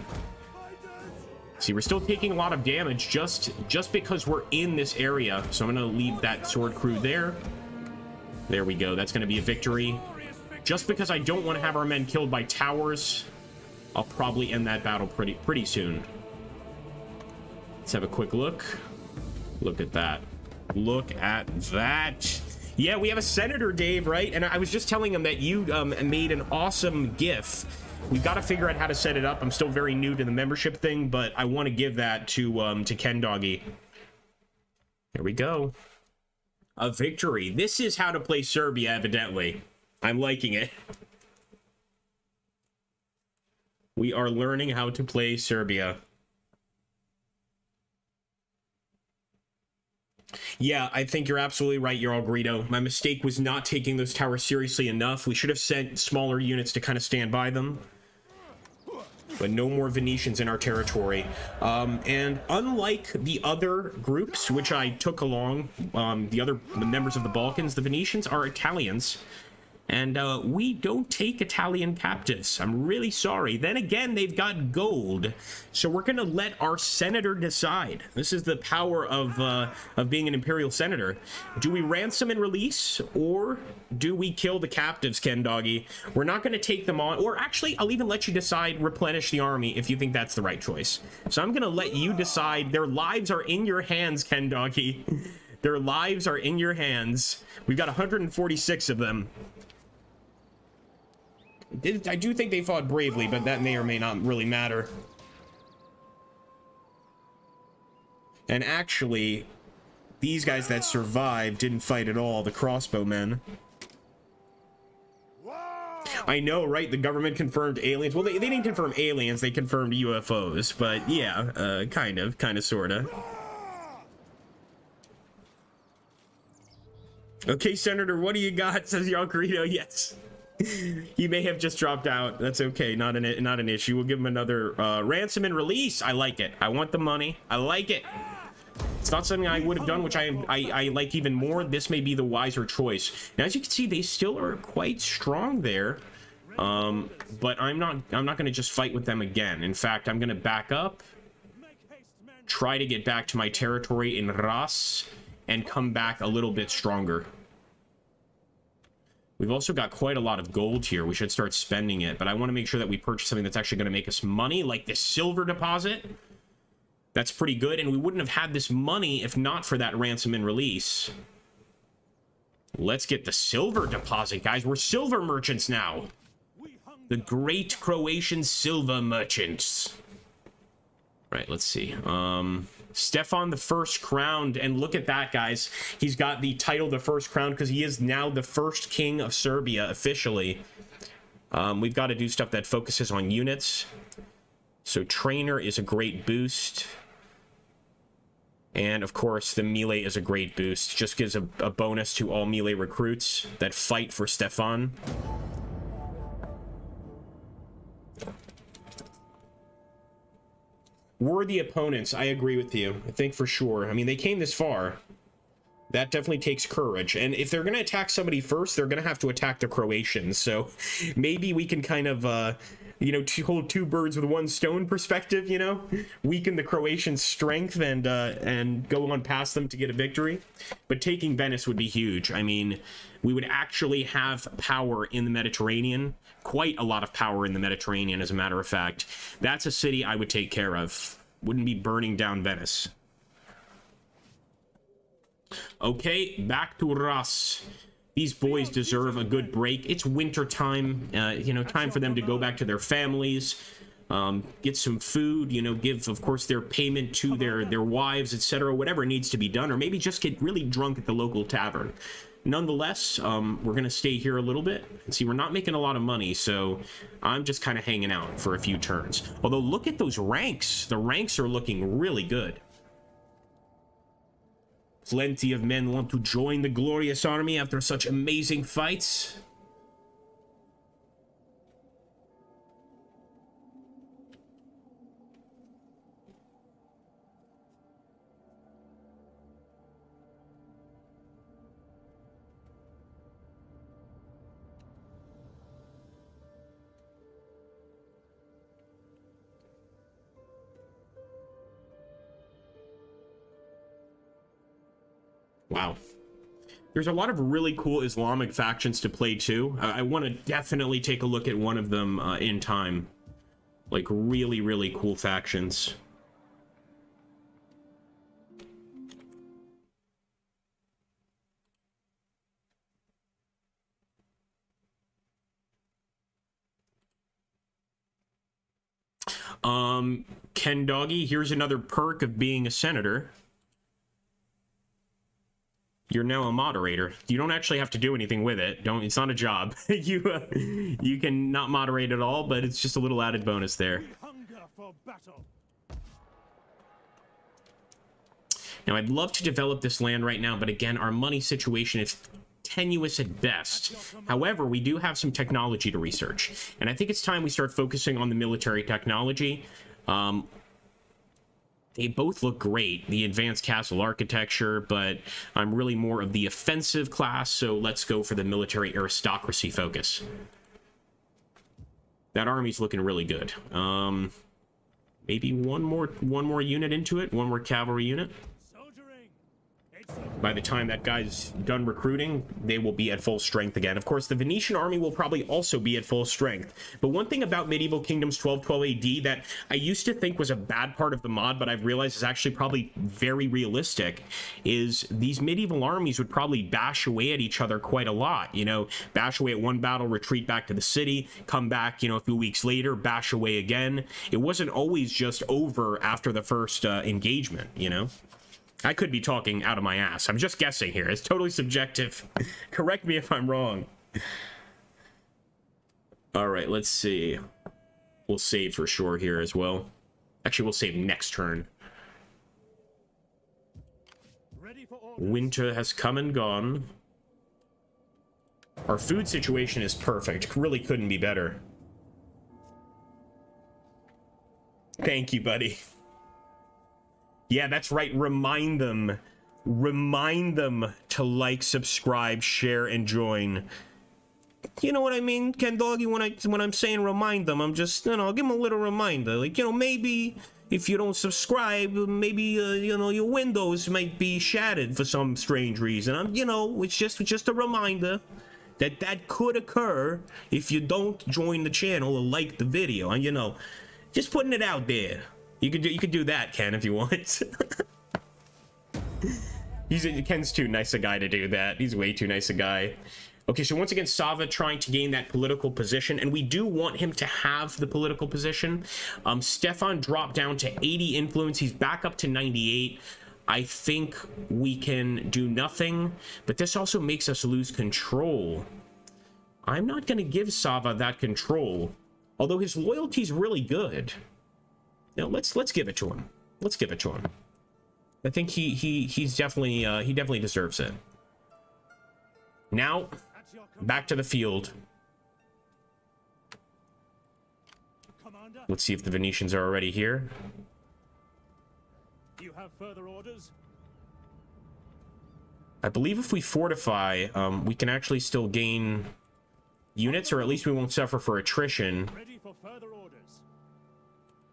See, we're still taking a lot of damage just because we're in this area. So I'm going to leave that sword crew there. There we go. That's going to be a victory. Just because I don't want to have our men killed by towers, I'll probably end that battle pretty soon. Let's have a quick look. Look at that. Look at that. Yeah, we have a senator, Dave, right? And I was just telling him that you made an awesome GIF. We've got to figure out how to set it up. I'm still very new to the membership thing, but I want to give that to Ken Doggy. Here we go. A victory. This is how to play Serbia, evidently. I'm liking it. We are learning how to play Serbia. Yeah, I think you're absolutely right, Jarl Greedo. My mistake was not taking those towers seriously enough. We should have sent smaller units to kind of stand by them. But no more Venetians in our territory. And unlike the other groups, which I took along, the members of the Balkans, the Venetians are Italians. And we don't take Italian captives. I'm really sorry. Then again, they've got gold. So we're going to let our senator decide. This is the power of being an imperial senator. Do we ransom and release, or do we kill the captives, Ken Doggy? We're not going to take them on. Or actually, I'll even let you decide, replenish the army, if you think that's the right choice. So I'm going to let you decide. Their lives are in your hands, Ken Doggy. Their lives are in your hands. We've got 146 of them. I do think they fought bravely, but that may or may not really matter. And actually, these guys that survived didn't fight at all, the crossbowmen. I know, right? The government confirmed aliens. Well, they didn't confirm aliens, they confirmed UFOs, but yeah, kind of, sorta. Okay, Senator, what do you got? Says Yakarito. Yes. He may have just dropped out. That's okay. Not an issue. We'll give him another ransom and release. I like it. I want the money. I like it. It's not something I would have done, which I like even more. This may be the wiser choice. Now, as you can see, they still are quite strong there. But I'm not going to just fight with them again. In fact, I'm going to back up, try to get back to my territory in Ras, and come back a little bit stronger. We've also got quite a lot of gold here. We should start spending it, but I want to make sure that we purchase something that's actually going to make us money, like this silver deposit. That's pretty good, and we wouldn't have had this money if not for that ransom and release. Let's get the silver deposit, guys. We're silver merchants now. The great Croatian silver merchants. Right, let's see. Stefan the First crowned, and look at that, guys. He's got the title the First crowned because he is now the first king of Serbia officially. We've got to do stuff that focuses on units. So trainer is a great boost. And of course, the melee is a great boost. Just gives a bonus to all melee recruits that fight for Stefan. Worthy opponents, I agree with you. I think for sure. I mean, they came this far. That definitely takes courage. And if they're going to attack somebody first, they're going to have to attack the Croatians. So maybe we can kind of, you know, hold two birds with one stone perspective, you know? Weaken the Croatian strength and go on past them to get a victory. But taking Venice would be huge. I mean, we would actually have power in the Mediterranean. Quite a lot of power in the Mediterranean, as a matter of fact. That's a city I would take care of. Wouldn't be burning down Venice. Okay, back to Ras. These boys deserve a good break. It's winter time, you know, time for them to go back to their families, get some food, you know, give, of course, their payment to their wives, etc., whatever needs to be done, or maybe just get really drunk at the local tavern. Nonetheless, we're going to stay here a little bit. And see, we're not making a lot of money, so I'm just kind of hanging out for a few turns. Although, look at those ranks. The ranks are looking really good. Plenty of men want to join the glorious army after such amazing fights. Wow. There's a lot of really cool Islamic factions to play too. I want to definitely take a look at one of them in time. Like really, really cool factions. Ken Doggy, here's another perk of being a senator. You're now a moderator. You don't actually have to do anything with it. It's not a job. You can not moderate at all, but it's just a little added bonus there. Now, I'd love to develop this land right now, but again, our money situation is tenuous at best. However, we do have some technology to research, and I think it's time we start focusing on the military technology. They both look great, the advanced castle architecture, but I'm really more of the offensive class, so let's go for the military aristocracy focus. That army's looking really good. Maybe one more unit into it, one more cavalry unit. By the time that guy's done recruiting, they will be at full strength again. Of course, the Venetian army will probably also be at full strength. But one thing about Medieval Kingdoms 1212 AD that I used to think was a bad part of the mod, but I've realized is actually probably very realistic, is these medieval armies would probably bash away at each other quite a lot. You know, bash away at one battle, retreat back to the city, come back, you know, a few weeks later, bash away again. It wasn't always just over after the first engagement, you know? I could be talking out of my ass. I'm just guessing here. It's totally subjective. Correct me if I'm wrong. All right, let's see. We'll save for sure here as well. Actually, we'll save next turn. Winter has come and gone. Our food situation is perfect. Really couldn't be better. Thank you, buddy. Yeah, that's right. Remind them to like, subscribe, share, and join. You know what I mean, Ken Doggy? When I'm saying remind them, I'm just, you know, give them a little reminder. Like, you know, maybe if you don't subscribe, maybe you know, your windows might be shattered for some strange reason. You know, it's just a reminder that could occur if you don't join the channel or like the video. And you know, just putting it out there. You could do that, Ken, if you want. Ken's too nice a guy to do that. He's way too nice a guy. Okay, so once again, Sava trying to gain that political position, and we do want him to have the political position. Stefan dropped down to 80 influence. He's back up to 98. I think we can do nothing, but this also makes us lose control. I'm not going to give Sava that control, although his loyalty's really good. No, let's give it to him. Let's give it to him. I think he's definitely he definitely deserves it. Now, back to the field. Let's see if the Venetians are already here. You have further orders? I believe if we fortify, we can actually still gain units, or at least we won't suffer for attrition. Ready for further orders.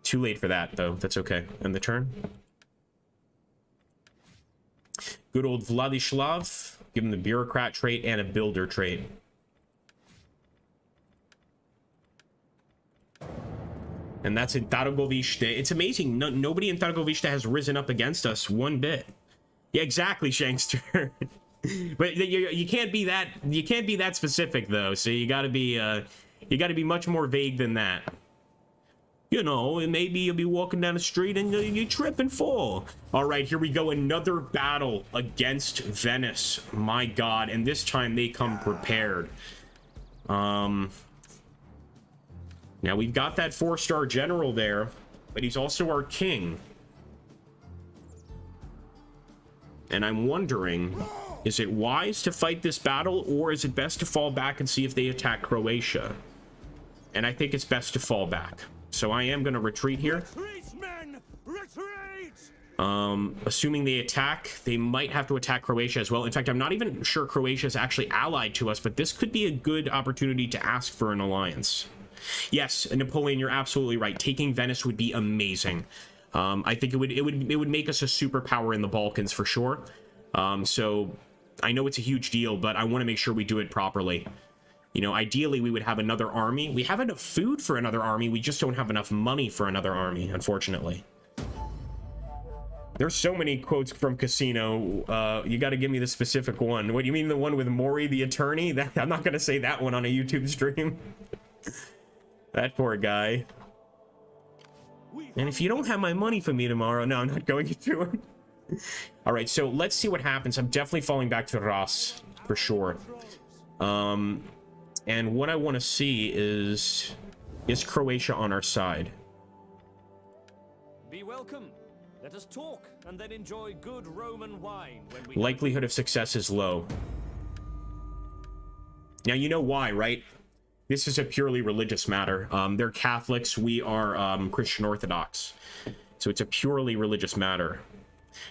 Too late for that, though. That's okay. End the turn. Good old Vladislav. Give him the bureaucrat trait and a builder trait. And that's in Targovista. It's amazing. Nobody in Targovista has risen up against us one bit. Yeah, exactly, Shankster. But you can't be that. You can't be that specific, though. So you got to be much more vague than that. You know, maybe you'll be walking down the street and you trip and fall. All right, here we go. Another battle against Venice. My God. And this time they come prepared. Now we've got that 4-star general there, but he's also our king. And I'm wondering, is it wise to fight this battle, or is it best to fall back and see if they attack Croatia? And I think it's best to fall back. So I am going to retreat here. Retreat, men! Retreat! Assuming they attack, they might have to attack Croatia as well. In fact, I'm not even sure Croatia is actually allied to us, but this could be a good opportunity to ask for an alliance. Yes, Napoleon, you're absolutely right. Taking Venice would be amazing. I think it would make us a superpower in the Balkans for sure. So I know it's a huge deal, but I want to make sure we do it properly. You know, ideally, we would have another army. We have enough food for another army. We just don't have enough money for another army, unfortunately. There's so many quotes from Casino. You got to give me the specific one. What do you mean, the one with Maury, the attorney? I'm not going to say that one on a YouTube stream. That poor guy. And if you don't have my money for me tomorrow... No, I'm not going to do it. All right, so let's see what happens. I'm definitely falling back to Ras, for sure. And what I want to see is Croatia on our side? Be welcome. Let us talk and then enjoy good Roman wine when we... Likelihood of success is low. Now, you know why, right? This is a purely religious matter. They're Catholics. We are Christian Orthodox. So it's a purely religious matter.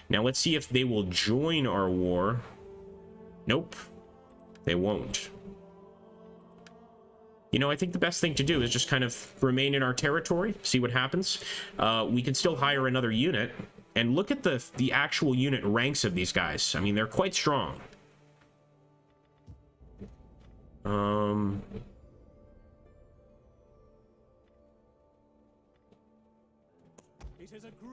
Now let's see if they will join our war. Nope, they won't. You know, I think the best thing to do is just kind of remain in our territory, see what happens. We can still hire another unit, and look at the actual unit ranks of these guys. I mean, they're quite strong.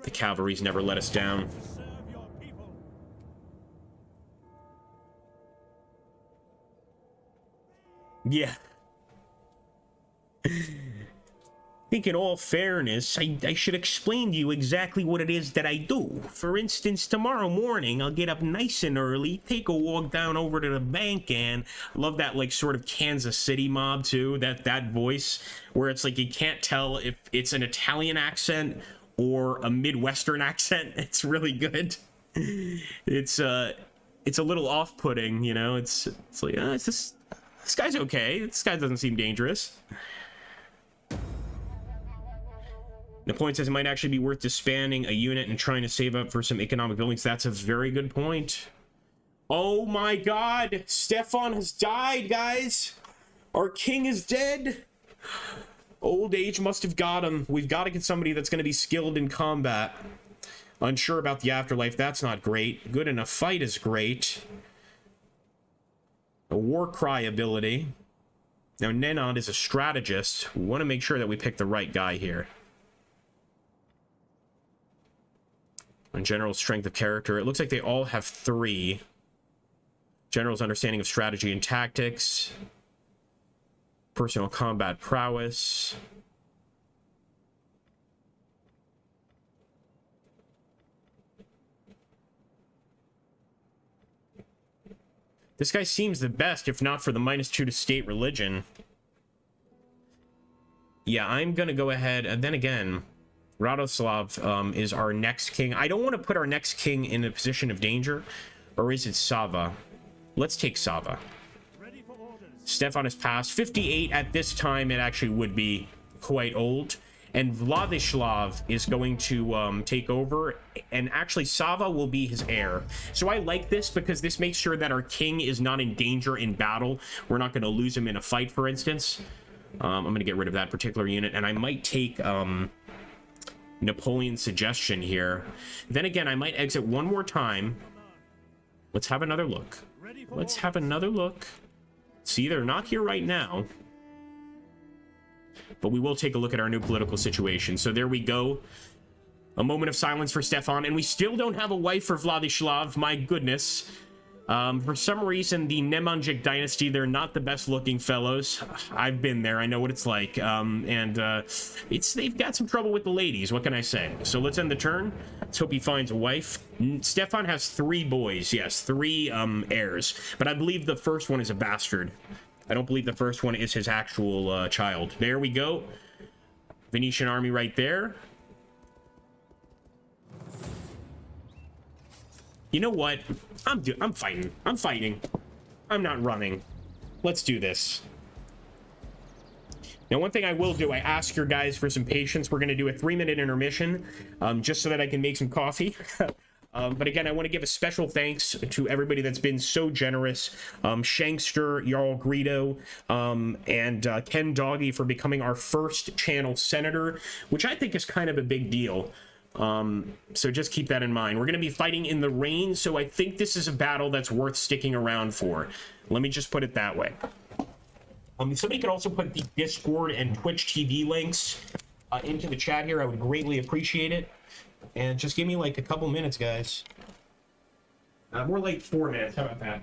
The cavalry's never let us down. Serve your people. Yeah. I think in all fairness, I should explain to you exactly what it is that I do. For instance, tomorrow morning, I'll get up nice and early, take a walk down over to the bank, and I love that, like, sort of Kansas City mob, too, that voice, where it's like you can't tell if it's an Italian accent or a Midwestern accent. It's really good. It's a little off-putting, you know? It's like, this guy's okay. This guy doesn't seem dangerous. Napoleon says it might actually be worth disbanding a unit and trying to save up for some economic buildings. That's a very good point. Oh my god! Stefan has died, guys! Our king is dead! Old age must have got him. We've got to get somebody that's going to be skilled in combat. Unsure about the afterlife. That's not great. Good in a fight is great. A war cry ability. Now, Nenad is a strategist. We want to make sure that we pick the right guy here. And general strength of character. It looks like they all have 3. General's understanding of strategy and tactics. Personal combat prowess. This guy seems the best, if not for the -2 to state religion. Yeah, I'm gonna go ahead, and then again, Radoslav is our next king. I don't want to put our next king in a position of danger. Or is it Sava? Let's take Sava. Ready for orders. Stefan has passed. 58 at this time, it actually would be quite old. And Vladislav is going to take over. And actually, Sava will be his heir. So I like this because this makes sure that our king is not in danger in battle. We're not going to lose him in a fight, for instance. I'm going to get rid of that particular unit. And I might take... Napoleon's suggestion here. Then again, I might exit one more time. Let's have another look. Let's have another look. See, they're not here right now. But we will take a look at our new political situation. So there we go. A moment of silence for Stefan. And we still don't have a wife for Vladislav. My goodness. For some reason, the Nemanjic dynasty, they're not the best looking fellows. I've been there. I know what it's like. They've got some trouble with the ladies. What can I say? So let's end the turn. Let's hope he finds a wife. Stefan has 3 boys. Yes, 3 heirs. But I believe the first one is a bastard. I don't believe the first one is his actual child. There we go. Venetian army right there. You know what? I'm fighting. I'm fighting. I'm not running. Let's do this. Now, one thing I will do, I ask your guys for some patience. We're going to do a 3-minute intermission, just so that I can make some coffee. But again, I want to give a special thanks to everybody that's been so generous. Shankster, Jarl Greedo, and Ken Doggy for becoming our first channel senator, which I think is kind of a big deal. So just keep that in mind. We're going to be fighting in the rain, so I think this is a battle that's worth sticking around for. Let me just put it that way. Somebody could also put the Discord and Twitch TV links into the chat here. I would greatly appreciate it. And just give me like a couple minutes, guys. More like 4 minutes. How about that?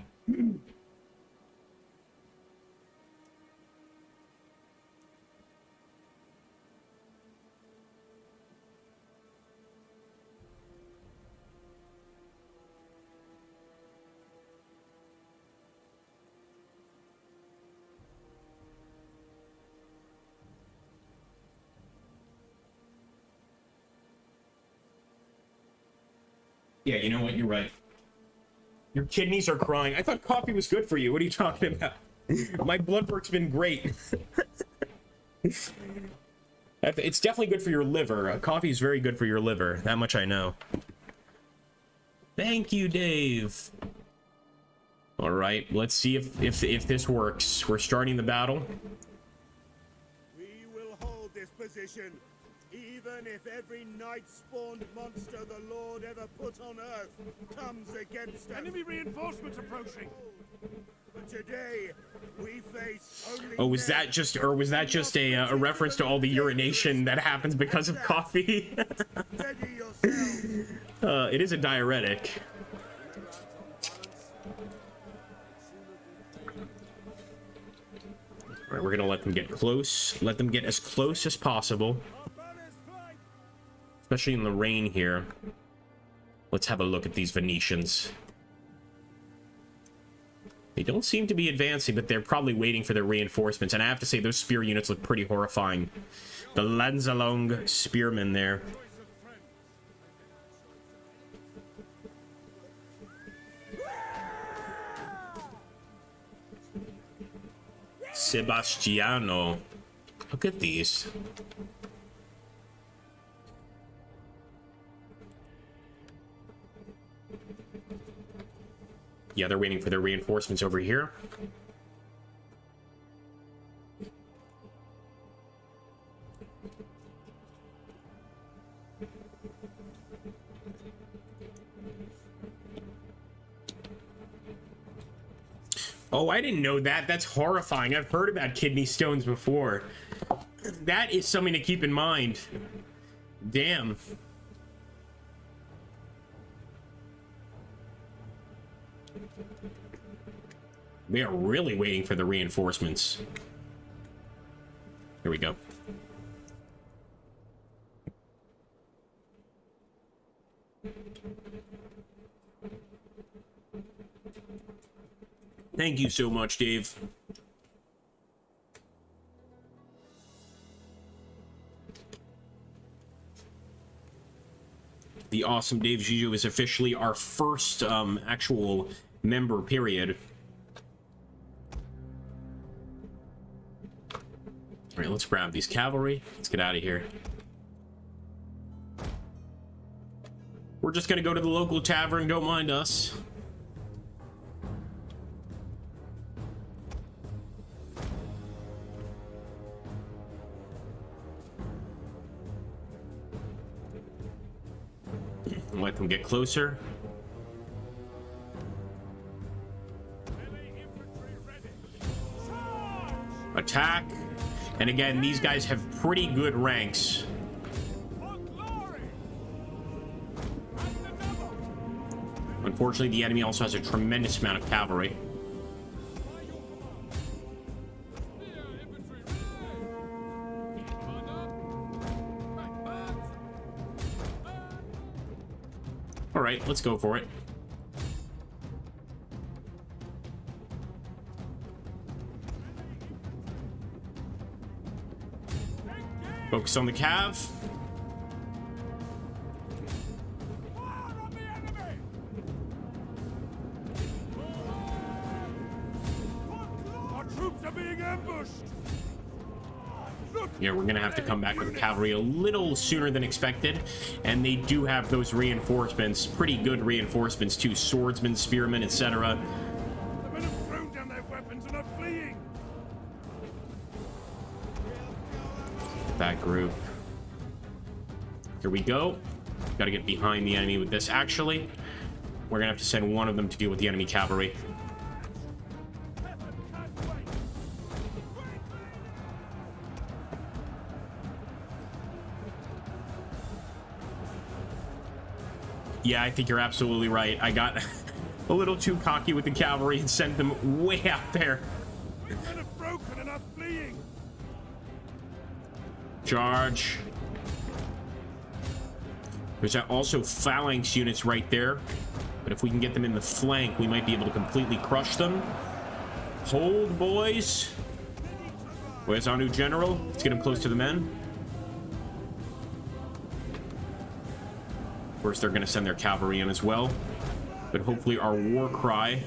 Yeah, you know what? You're right. Your kidneys are crying. I thought coffee was good for you. What are you talking about? My blood work's been great. It's definitely good for your liver. Coffee is very good for your liver. That much I know. Thank you, Dave. All right, let's see if this works. We're starting the battle. We will hold this position, even if every night-spawned monster the Lord ever put on Earth comes against us. Enemy reinforcements approaching. But today, we face only... Oh, was that just a reference to all the urination that happens because of coffee? Ready yourselves. It is a diuretic. All right, we're gonna let them get close. Let them get as close as possible. Especially in the rain here. Let's have a look at these Venetians. They don't seem to be advancing, but they're probably waiting for their reinforcements. And I have to say, those spear units look pretty horrifying. The Lanzalong spearmen there. Sebastiano. Look at these. Yeah, they're waiting for their reinforcements over here. Oh, I didn't know that. That's horrifying. I've heard about kidney stones before. That is something to keep in mind. Damn. They are really waiting for the reinforcements. Here we go. Thank you so much, Dave. The awesome Dave Juju is officially our first actual member, period. All right, let's grab these cavalry. Let's get out of here. We're just gonna go to the local tavern, don't mind us. Let them get closer. Attack. And again, these guys have pretty good ranks. Unfortunately, the enemy also has a tremendous amount of cavalry. All right, let's go for it. Focus on the cav. Our troops are being ambushed. Yeah, we're gonna have to come back with the cavalry a little sooner than expected, and they do have those reinforcements, pretty good reinforcements too, swordsmen, spearmen, etc. The men have thrown down their weapons and are fleeing. That group. Here we go. Gotta get behind the enemy with this. Actually, we're gonna have to send one of them to deal with the enemy cavalry. Yeah, I think you're absolutely right. I got a little too cocky with the cavalry and sent them way out there. Men have broken and are fleeing. Charge. There's also phalanx units right there, but if we can get them in the flank, we might be able to completely crush them. Hold, boys. Where's our new general? Let's get him close to the men. Of course, they're going to send their cavalry in as well, but hopefully our war cry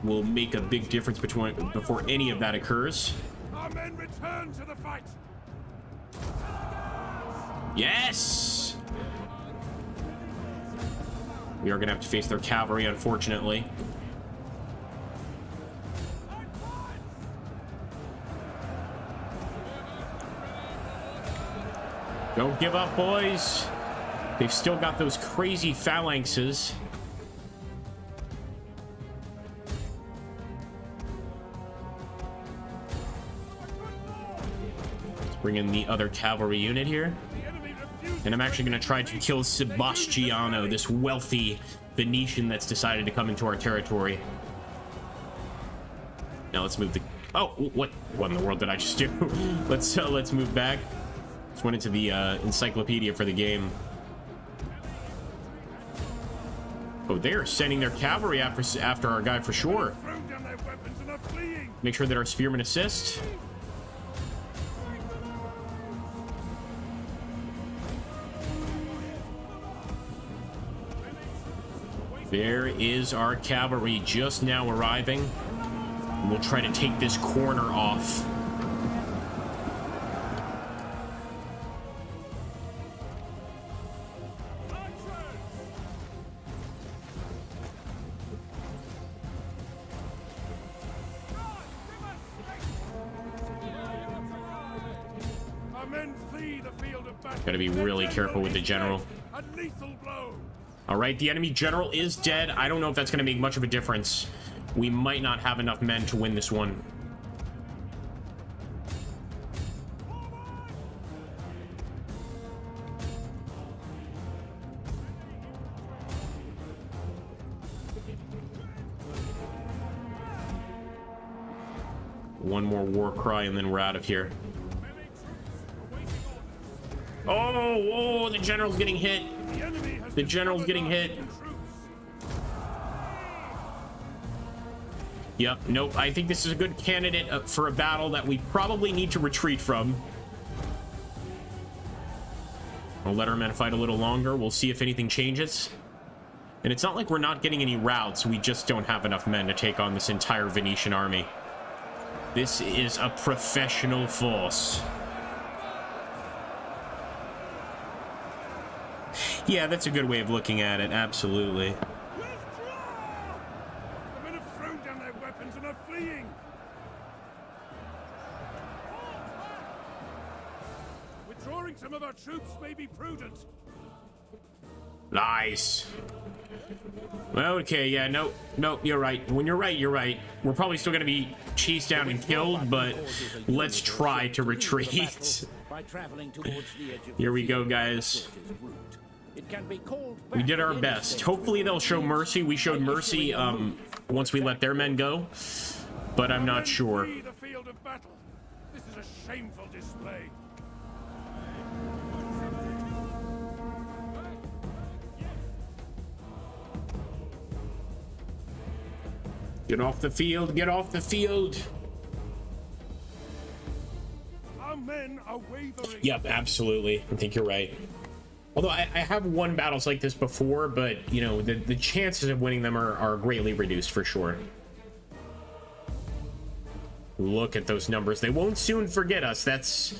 will make a big difference before any of that occurs. Our men return to the fight. Yes! We are gonna have to face their cavalry, unfortunately. Don't give up, boys. They've still got those crazy phalanxes. Let's bring in the other cavalry unit here. And I'm actually going to try to kill Sebastiano, this wealthy Venetian that's decided to come into our territory. Now let's move the... Oh, what in the world did I just do? Let's move back. Just went into the encyclopedia for the game. Oh, they're sending their cavalry after our guy for sure. Make sure that our spearmen assist. There is our cavalry just now arriving. We'll try to take this corner off. Gotta be really careful with the general. All right, the enemy general is dead. I don't know if that's gonna make much of a difference. We might not have enough men to win this one. One more war cry and then we're out of here. Oh, the general's getting hit. The general's getting hit. Yep, nope. I think this is a good candidate for a battle that we probably need to retreat from. I'll let our men fight a little longer. We'll see if anything changes. And it's not like we're not getting any routes. We just don't have enough men to take on this entire Venetian army. This is a professional force. Yeah, that's a good way of looking at it. Absolutely. The men have thrown down their weapons and are fleeing. Withdrawing some of our troops may be prudent. Nice. Well, okay, yeah, no, you're right. When you're right, you're right. We're probably still going to be chased down and killed, but let's try to retreat. Here we go, guys. We did our best. Hopefully they'll show mercy. We showed mercy once we let their men go, but I'm not sure. This is a shameful display. Get off the field, get off the field. Our men are wavering. Yep, absolutely. I think you're right. Although I have won battles like this before, but, you know, the chances of winning them are greatly reduced for sure. Look at those numbers. They won't soon forget us. That's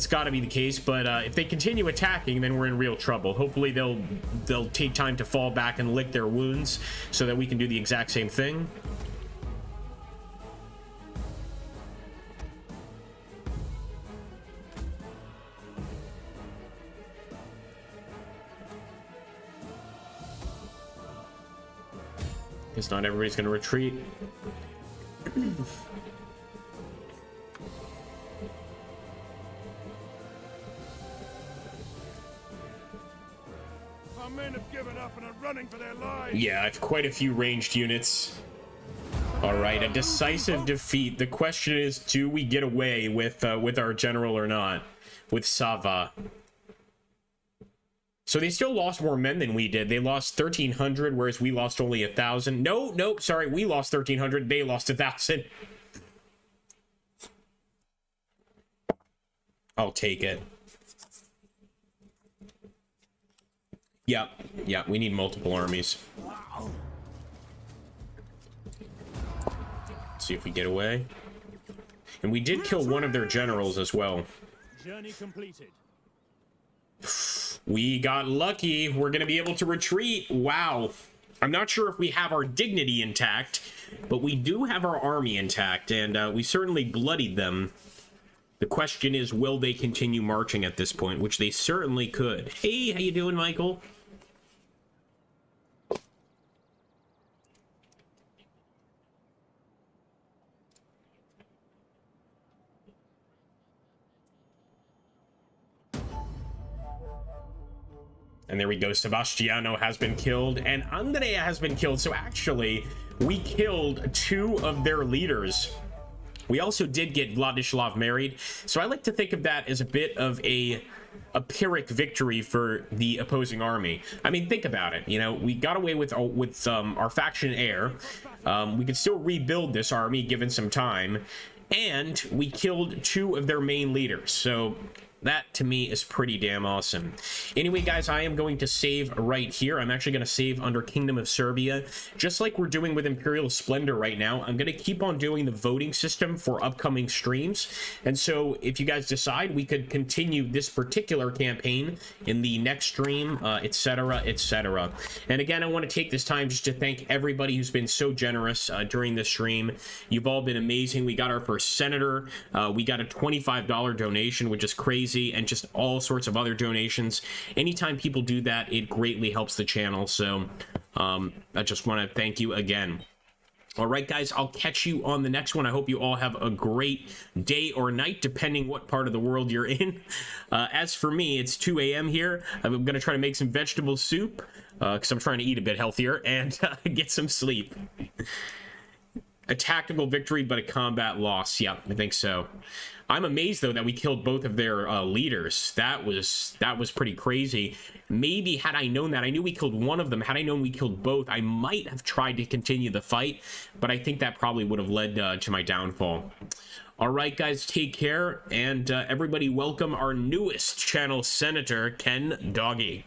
got to be the case, but if they continue attacking, then we're in real trouble. Hopefully they'll take time to fall back and lick their wounds so that we can do the exact same thing. Guess not everybody's going to retreat. Our men have given up and are running for their lives. Yeah, it's quite a few ranged units. All right, a decisive defeat. The question is, do we get away with our general or not? With Sava. So they still lost more men than we did. They lost 1,300, whereas we lost only 1,000. Nope, sorry, we lost 1,300. They lost 1,000. I'll take it. Yeah, we need multiple armies. Let's see if we get away. And we did kill one of their generals as well. Journey completed. We got lucky. We're going to be able to retreat. Wow. I'm not sure if we have our dignity intact, but we do have our army intact, and we certainly bloodied them. The question is, will they continue marching at this point, which they certainly could. Hey, how you doing, Michael? And there we go. Sebastiano has been killed, and Andrea has been killed. So actually, we killed 2 of their leaders. We also did get Vladislav married, so I like to think of that as a bit of a Pyrrhic victory for the opposing army. I mean, think about it. You know, we got away with our faction heir. We could still rebuild this army given some time, and we killed 2 of their main leaders. So that, to me, is pretty damn awesome. Anyway, guys, I am going to save right here. I'm actually going to save under Kingdom of Serbia. Just like we're doing with Imperial Splendor right now, I'm going to keep on doing the voting system for upcoming streams. And so if you guys decide, we could continue this particular campaign in the next stream, etc., etc. And again, I want to take this time just to thank everybody who's been so generous during this stream. You've all been amazing. We got our first senator. We got a $25 donation, which is crazy, and just all sorts of other donations. Anytime people do that, it greatly helps the channel. So I just want to thank you again. All right, guys, I'll catch you on the next one. I hope you all have a great day or night, depending what part of the world you're in. As for me, it's 2 a.m. here. I'm going to try to make some vegetable soup because I'm trying to eat a bit healthier and get some sleep. A tactical victory, but a combat loss. Yeah, I think so. I'm amazed, though, that we killed both of their leaders. That was pretty crazy. Maybe had I known that, I knew we killed one of them. Had I known we killed both, I might have tried to continue the fight, but I think that probably would have led to my downfall. All right, guys, take care, and everybody welcome our newest channel senator, Ken Doggy.